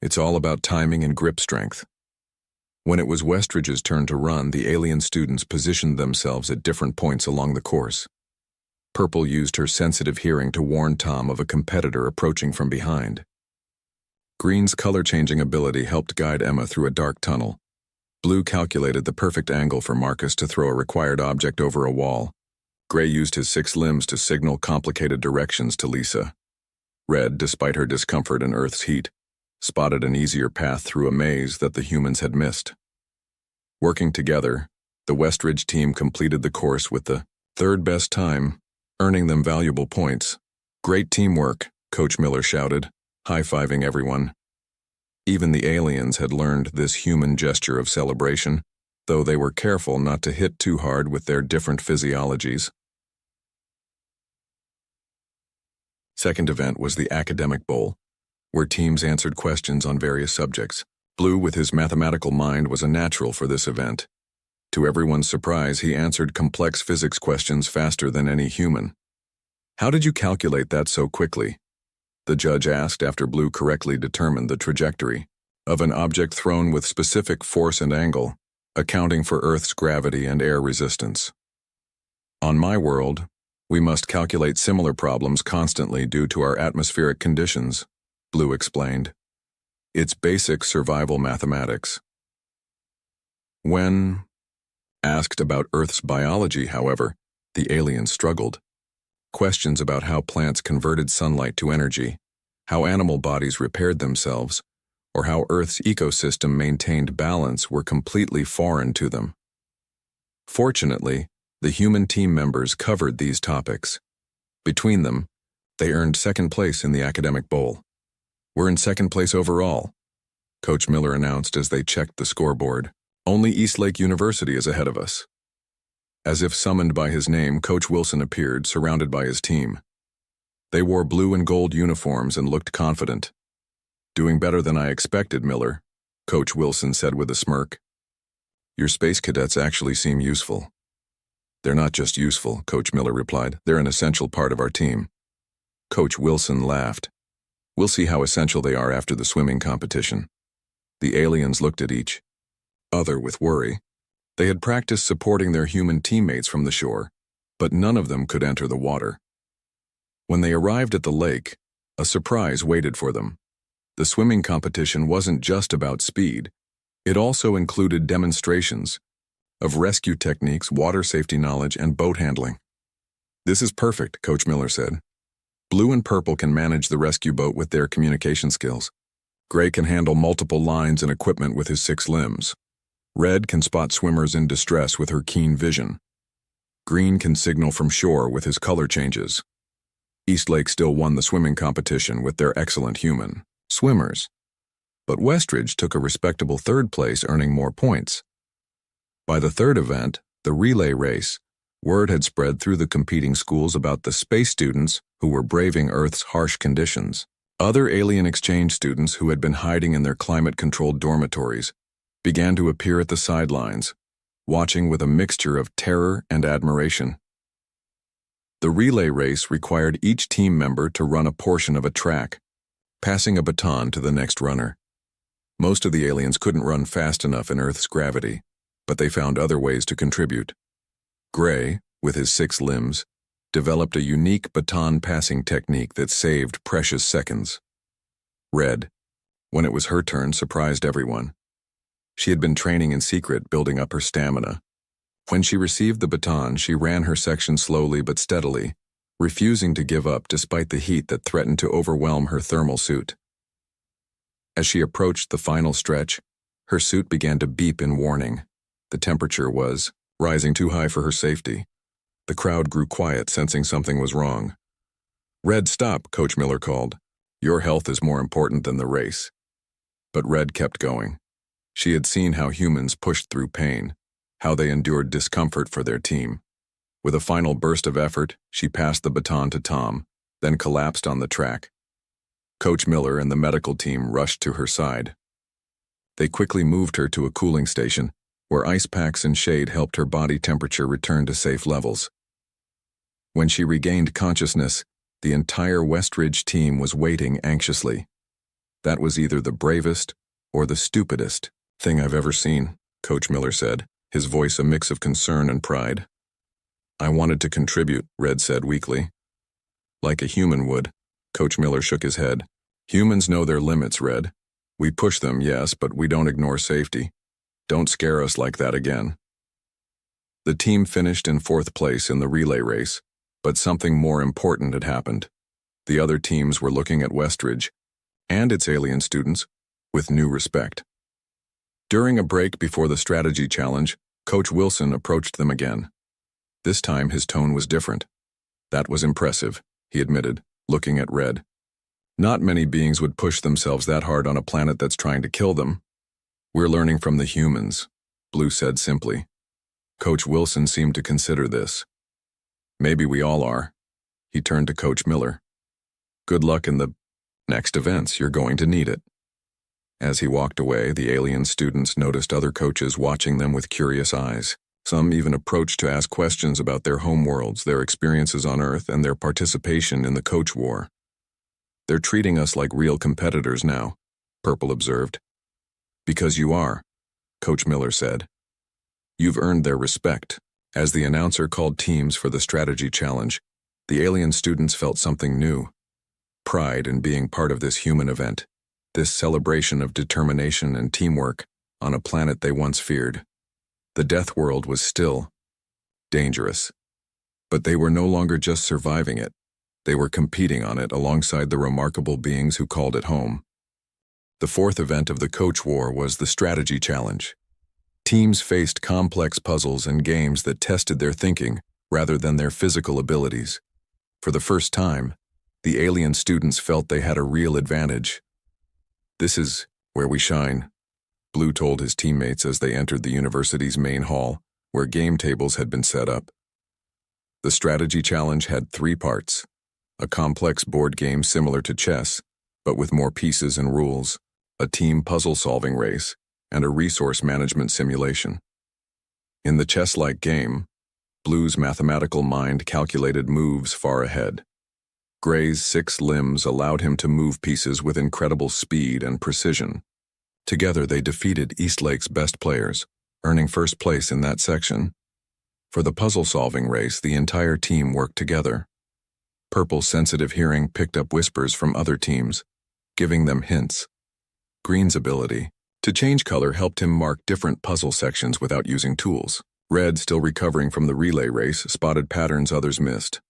"It's all about timing and grip strength." When it was Westridge's turn to run, the alien students positioned themselves at different points along the course. Purple used her sensitive hearing to warn Tom of a competitor approaching from behind. Green's color-changing ability helped guide Emma through a dark tunnel. Blue calculated the perfect angle for Marcus to throw a required object over a wall. Gray used his 6 limbs to signal complicated directions to Lisa. Red, despite her discomfort in Earth's heat, spotted an easier path through a maze that the humans had missed. Working together, the Westridge team completed the course with the 3rd best time, earning them valuable points. Great teamwork, Coach Miller shouted, high-fiving everyone. Even the aliens had learned this human gesture of celebration, though they were careful not to hit too hard with their different physiologies. Second event was the Academic Bowl, where teams answered questions on various subjects. Blue, with his mathematical mind, was a natural for this event. To everyone's surprise, he answered complex physics questions faster than any human. "How did you calculate that so quickly?" the judge asked after Blue correctly determined the trajectory of an object thrown with specific force and angle, accounting for Earth's gravity and air resistance. "On my world, we must calculate similar problems constantly due to our atmospheric conditions," Blue explained. "It's basic survival mathematics." When asked about Earth's biology, however, the aliens struggled. Questions about how plants converted sunlight to energy, how animal bodies repaired themselves, or how Earth's ecosystem maintained balance were completely foreign to them. Fortunately, the human team members covered these topics. Between them, they earned second place in the Academic Bowl. "We're in second place overall," Coach Miller announced as they checked the scoreboard. "Only Eastlake University is ahead of us." As if summoned by his name, Coach Wilson appeared, surrounded by his team. They wore blue and gold uniforms and looked confident. "Doing better than I expected, Miller," Coach Wilson said with a smirk. "Your space cadets actually seem useful." "They're not just useful," Coach Miller replied. "They're an essential part of our team." Coach Wilson laughed. "We'll see how essential they are after the swimming competition." The aliens looked at each other with worry. They had practiced supporting their human teammates from the shore, but none of them could enter the water. When they arrived at the lake, a surprise waited for them. The swimming competition wasn't just about speed. It also included demonstrations of rescue techniques, water safety knowledge, and boat handling. "This is perfect," Coach Miller said. "Blue and purple can manage the rescue boat with their communication skills. Gray can handle multiple lines and equipment with his 6 limbs. Red can spot swimmers in distress with her keen vision. Green can signal from shore with his color changes." Eastlake still won the swimming competition with their excellent human swimmers, but Westridge took a respectable third place, earning more points. By the third event, the relay race, word had spread through the competing schools about the space students who were braving Earth's harsh conditions. Other alien exchange students who had been hiding in their climate-controlled dormitories began to appear at the sidelines, watching with a mixture of terror and admiration. The relay race required each team member to run a portion of a track, passing a baton to the next runner. Most of the aliens couldn't run fast enough in Earth's gravity, but they found other ways to contribute. Gray, with his 6 limbs, developed a unique baton passing technique that saved precious seconds. Red, when it was her turn, surprised everyone. She had been training in secret, building up her stamina. When she received the baton, she ran her section slowly but steadily, refusing to give up despite the heat that threatened to overwhelm her thermal suit. As she approached the final stretch, her suit began to beep in warning. The temperature was rising too high for her safety. The crowd grew quiet, sensing something was wrong. "Red, stop," Coach Miller called. "Your health is more important than the race." But Red kept going. She had seen how humans pushed through pain, how they endured discomfort for their team. With a final burst of effort, she passed the baton to Tom, then collapsed on the track. Coach Miller and the medical team rushed to her side. They quickly moved her to a cooling station, where ice packs and shade helped her body temperature return to safe levels. When she regained consciousness, the entire Westridge team was waiting anxiously. "That was either the bravest or the stupidest thing I've ever seen," Coach Miller said, his voice a mix of concern and pride. "I wanted to contribute," Red said weakly. "Like a human would," Coach Miller shook his head. "Humans know their limits, Red. We push them, yes, but we don't ignore safety. Don't scare us like that again." The team finished in 4th place in the relay race, but something more important had happened. The other teams were looking at Westridge and its alien students with new respect. During a break before the strategy challenge, Coach Wilson approached them again. This time his tone was different. "That was impressive," he admitted. looking at Red. Not many beings would push themselves that hard on a planet that's trying to kill them. We're learning from the humans, Blue said simply. Coach Wilson seemed to consider this. Maybe we all are. He turned to Coach Miller. Good luck in the next events, you're going to need it. As he walked away, the alien students noticed other coaches watching them with curious eyes. Some even approached to ask questions about their homeworlds, their experiences on Earth, and their participation in the coach war. They're treating us like real competitors now, Purple observed. Because you are, Coach Miller said. You've earned their respect. As the announcer called teams for the strategy challenge, the alien students felt something new. Pride in being part of this human event, this celebration of determination and teamwork on a planet they once feared. The death world was still dangerous, but they were no longer just surviving it. They were competing on it alongside the remarkable beings who called it home. The fourth event of the Coach War was the Strategy Challenge. Teams faced complex puzzles and games that tested their thinking rather than their physical abilities. For the first time, the alien students felt they had a real advantage. This is where we shine, Blue told his teammates as they entered the university's main hall, where game tables had been set up. The Strategy Challenge had 3 parts. A complex board game similar to chess, but with more pieces and rules, a team puzzle-solving race, and a resource management simulation. In the chess-like game, Blue's mathematical mind calculated moves far ahead. Gray's 6 limbs allowed him to move pieces with incredible speed and precision. Together they defeated Eastlake's best players, earning first place in that section. For the puzzle-solving race, the entire team worked together. Purple's sensitive hearing picked up whispers from other teams, giving them hints. Green's ability to change color helped him mark different puzzle sections without using tools. Red, still recovering from the relay race, spotted patterns others missed.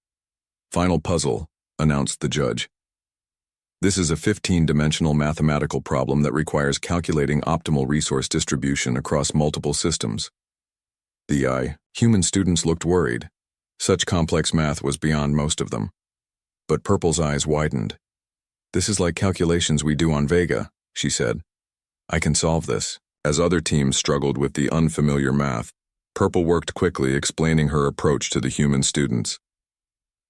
Final puzzle, announced the judge. This is a 15-dimensional mathematical problem that requires calculating optimal resource distribution across multiple systems. The human students looked worried. Such complex math was beyond most of them. But Purple's eyes widened. This is like calculations we do on Vega, she said. I can solve this. As other teams struggled with the unfamiliar math, Purple worked quickly, explaining her approach to the human students.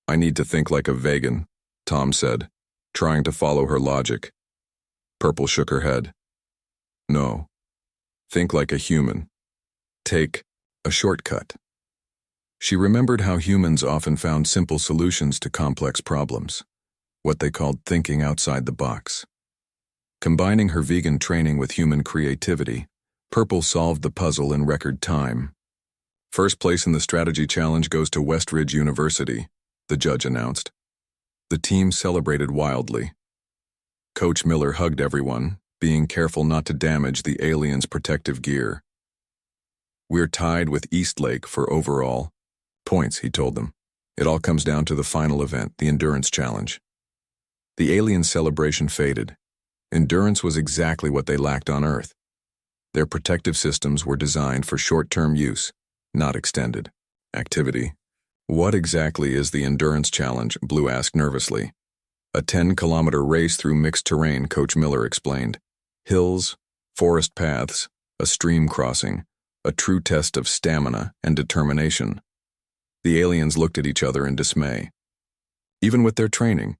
I need to think like a vegan, Tom said, trying to follow her logic. Purple shook her head. No. Think like a human. Take a shortcut. She remembered how humans often found simple solutions to complex problems, what they called thinking outside the box. Combining her vegan training with human creativity, Purple solved the puzzle in record time. First place in the strategy challenge goes to Westridge University, the judge announced. The team celebrated wildly. Coach Miller hugged everyone, being careful not to damage the aliens' protective gear. We're tied with Eastlake for overall points, he told them. It all comes down to the final event, the Endurance Challenge. The alien celebration faded. Endurance was exactly what they lacked on Earth. Their protective systems were designed for short-term use, not extended activity. What exactly is the Endurance Challenge? Blue asked nervously. A 10-kilometer race through mixed terrain, Coach Miller explained. Hills, forest paths, a stream crossing, a true test of stamina and determination. The aliens looked at each other in dismay. Even with their training,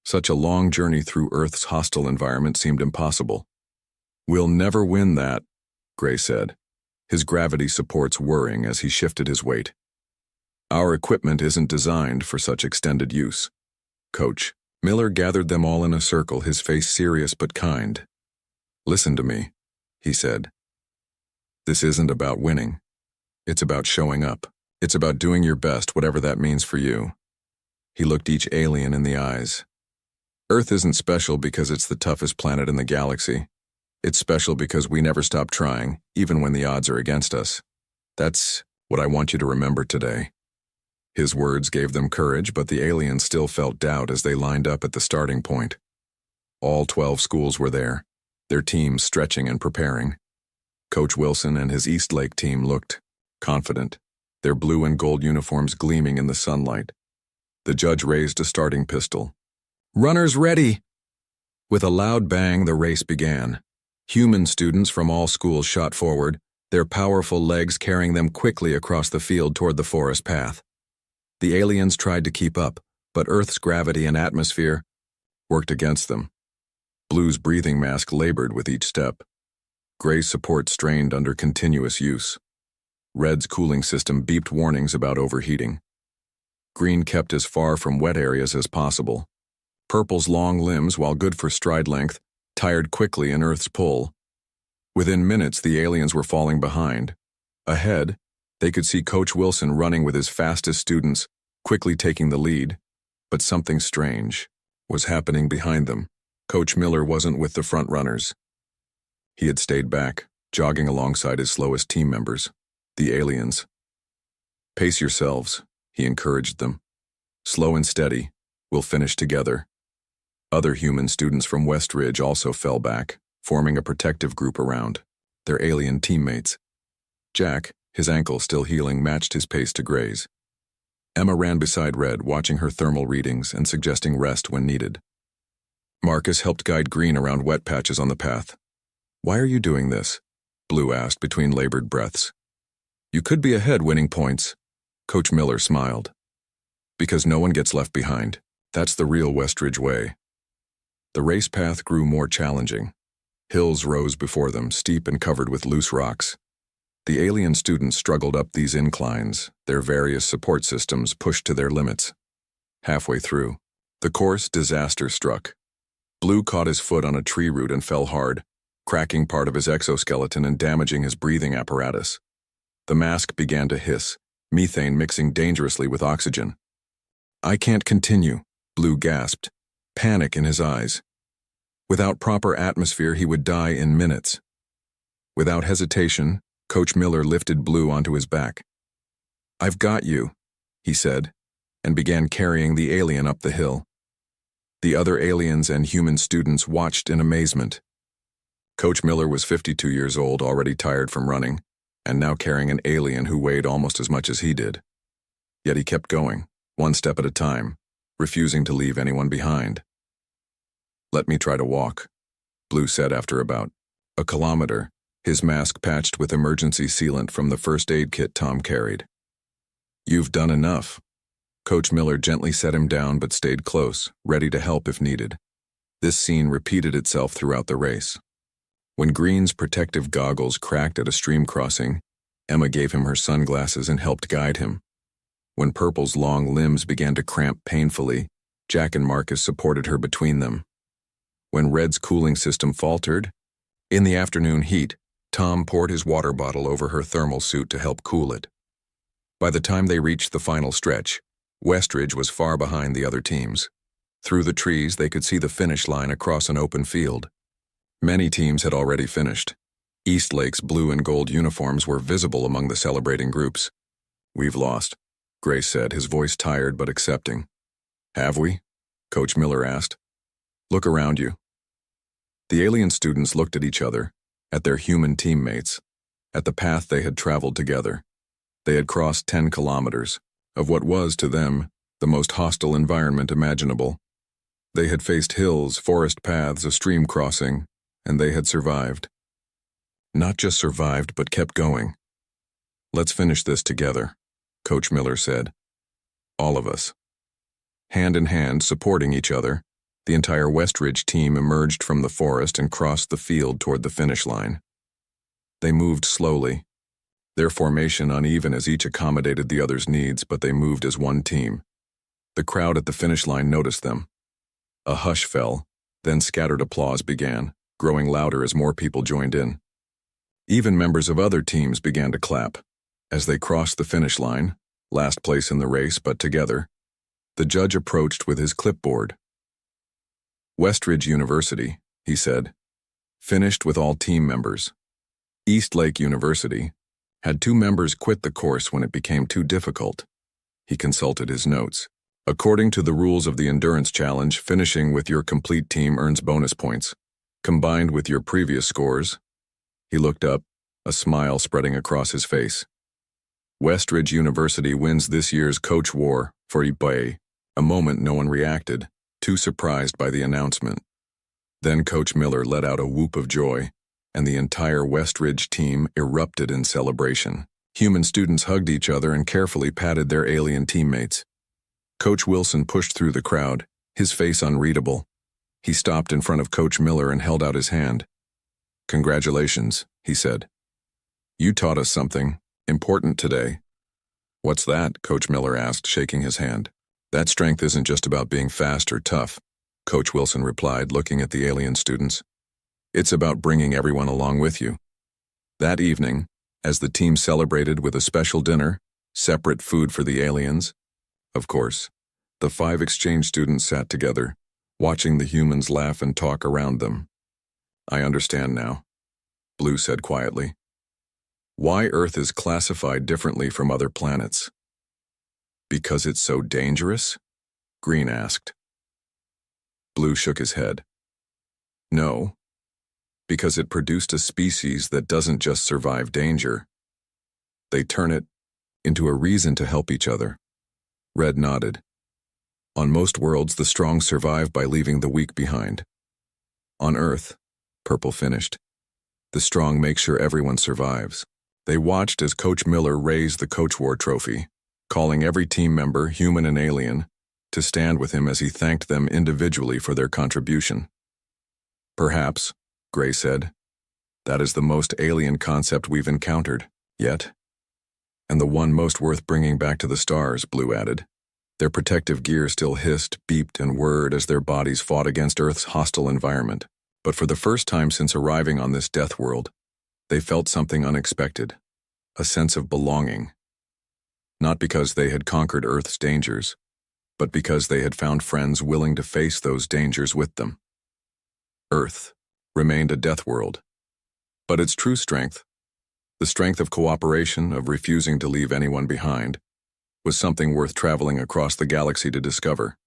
such a long journey through Earth's hostile environment seemed impossible. We'll never win that, Gray said, his gravity supports whirring as he shifted his weight. Our equipment isn't designed for such extended use. Coach Miller gathered them all in a circle, his face serious but kind. Listen to me, he said. This isn't about winning. It's about showing up. It's about doing your best, whatever that means for you. He looked each alien in the eyes. Earth isn't special because it's the toughest planet in the galaxy. It's special because we never stop trying, even when the odds are against us. That's what I want you to remember today. His words gave them courage, but the aliens still felt doubt as they lined up at the starting point. All 12 schools were there, their teams stretching and preparing. Coach Wilson and his Eastlake team looked confident, their blue and gold uniforms gleaming in the sunlight. The judge raised a starting pistol. Runners ready! With a loud bang, the race began. Human students from all schools shot forward, their powerful legs carrying them quickly across the field toward the forest path. The aliens tried to keep up, but Earth's gravity and atmosphere worked against them. Blue's breathing mask labored with each step. Gray's support strained under continuous use. Red's cooling system beeped warnings about overheating. Green kept as far from wet areas as possible. Purple's long limbs, while good for stride length, tired quickly in Earth's pull. Within minutes, the aliens were falling behind. Ahead, they could see Coach Wilson running with his fastest students, quickly taking the lead. But something strange was happening behind them. Coach Miller wasn't with the front runners. He had stayed back, jogging alongside his slowest team members, the aliens. "Pace yourselves," he encouraged them. "Slow and steady. We'll finish together." Other human students from West Ridge also fell back, forming a protective group around their alien teammates. Jack, his ankle still healing, matched his pace to Gray's. Emma ran beside Red, watching her thermal readings and suggesting rest when needed. Marcus helped guide Green around wet patches on the path. "Why are you doing this?" Blue asked between labored breaths. "You could be ahead winning points." Coach Miller smiled. "Because no one gets left behind. That's the real Westridge way." The race path grew more challenging. Hills rose before them, steep and covered with loose rocks. The alien students struggled up these inclines, their various support systems pushed to their limits. Halfway through, the course disaster struck. Blue caught his foot on a tree root and fell hard, cracking part of his exoskeleton and damaging his breathing apparatus. The mask began to hiss, methane mixing dangerously with oxygen. "I can't continue," Blue gasped, panic in his eyes. Without proper atmosphere, he would die in minutes. Without hesitation, Coach Miller lifted Blue onto his back. "I've got you," he said, and began carrying the alien up the hill. The other aliens and human students watched in amazement. Coach Miller was 52 years old, already tired from running, and now carrying an alien who weighed almost as much as he did. Yet he kept going, one step at a time, refusing to leave anyone behind. "Let me try to walk," Blue said after about a kilometer, his mask patched with emergency sealant from the first aid kit Tom carried. "You've done enough." Coach Miller gently set him down but stayed close, ready to help if needed. This scene repeated itself throughout the race. When Green's protective goggles cracked at a stream crossing, Emma gave him her sunglasses and helped guide him. When Purple's long limbs began to cramp painfully, Jack and Marcus supported her between them. When Red's cooling system faltered, in the afternoon heat, Tom poured his water bottle over her thermal suit to help cool it. By the time they reached the final stretch, Westridge was far behind the other teams. Through the trees, they could see the finish line across an open field. Many teams had already finished. Eastlake's blue and gold uniforms were visible among the celebrating groups. "We've lost," Gray said, his voice tired but accepting. "Have we?" Coach Miller asked. "Look around you." The alien students looked at each other, at their human teammates, at the path they had traveled together. They had crossed 10 kilometers, of what was, to them, the most hostile environment imaginable. They had faced hills, forest paths, a stream crossing, and they had survived. Not just survived, but kept going. "Let's finish this together," Coach Miller said. "All of us." Hand in hand, supporting each other, the entire Westridge team emerged from the forest and crossed the field toward the finish line. They moved slowly, their formation uneven as each accommodated the other's needs, but they moved as one team. The crowd at the finish line noticed them. A hush fell, then scattered applause began, growing louder as more people joined in. Even members of other teams began to clap. As they crossed the finish line, last place in the race but together, the judge approached with his clipboard. "Westridge University," he said, "finished with all team members. Eastlake University had 2 members quit the course when it became too difficult." He consulted his notes. "According to the rules of the endurance challenge, finishing with your complete team earns bonus points, combined with your previous scores." He looked up, a smile spreading across his face. "Westridge University wins this year's Coach War for eBay." A moment no one reacted. too surprised by the announcement. Then Coach Miller let out a whoop of joy, and the entire West Ridge team erupted in celebration. Human students hugged each other and carefully patted their alien teammates. Coach Wilson pushed through the crowd, his face unreadable. He stopped in front of Coach Miller and held out his hand. "Congratulations," he said. "You taught us something important today." "What's that?" Coach Miller asked, shaking his hand. "That strength isn't just about being fast or tough," Coach Wilson replied, looking at the alien students. "It's about bringing everyone along with you." That evening, as the team celebrated with a special dinner, separate food for the aliens, of course, the 5 exchange students sat together, watching the humans laugh and talk around them. "I understand now," Blue said quietly. "Why Earth is classified differently from other planets." "Because it's so dangerous?" Green asked. Blue shook his head. "No, because it produced a species that doesn't just survive danger. They turn it into a reason to help each other." Red nodded. "On most worlds, the strong survive by leaving the weak behind. On Earth," Purple finished, "the strong make sure everyone survives." They watched as Coach Miller raised the Coach War trophy, calling every team member, human and alien, to stand with him as he thanked them individually for their contribution. "Perhaps," Gray said, "that is the most alien concept we've encountered yet. And the one most worth bringing back to the stars," Blue added. Their protective gear still hissed, beeped, and whirred as their bodies fought against Earth's hostile environment. But for the first time since arriving on this death world, they felt something unexpected, a sense of belonging. Not because they had conquered Earth's dangers, but because they had found friends willing to face those dangers with them. Earth remained a death world, but its true strength, the strength of cooperation, of refusing to leave anyone behind, was something worth traveling across the galaxy to discover.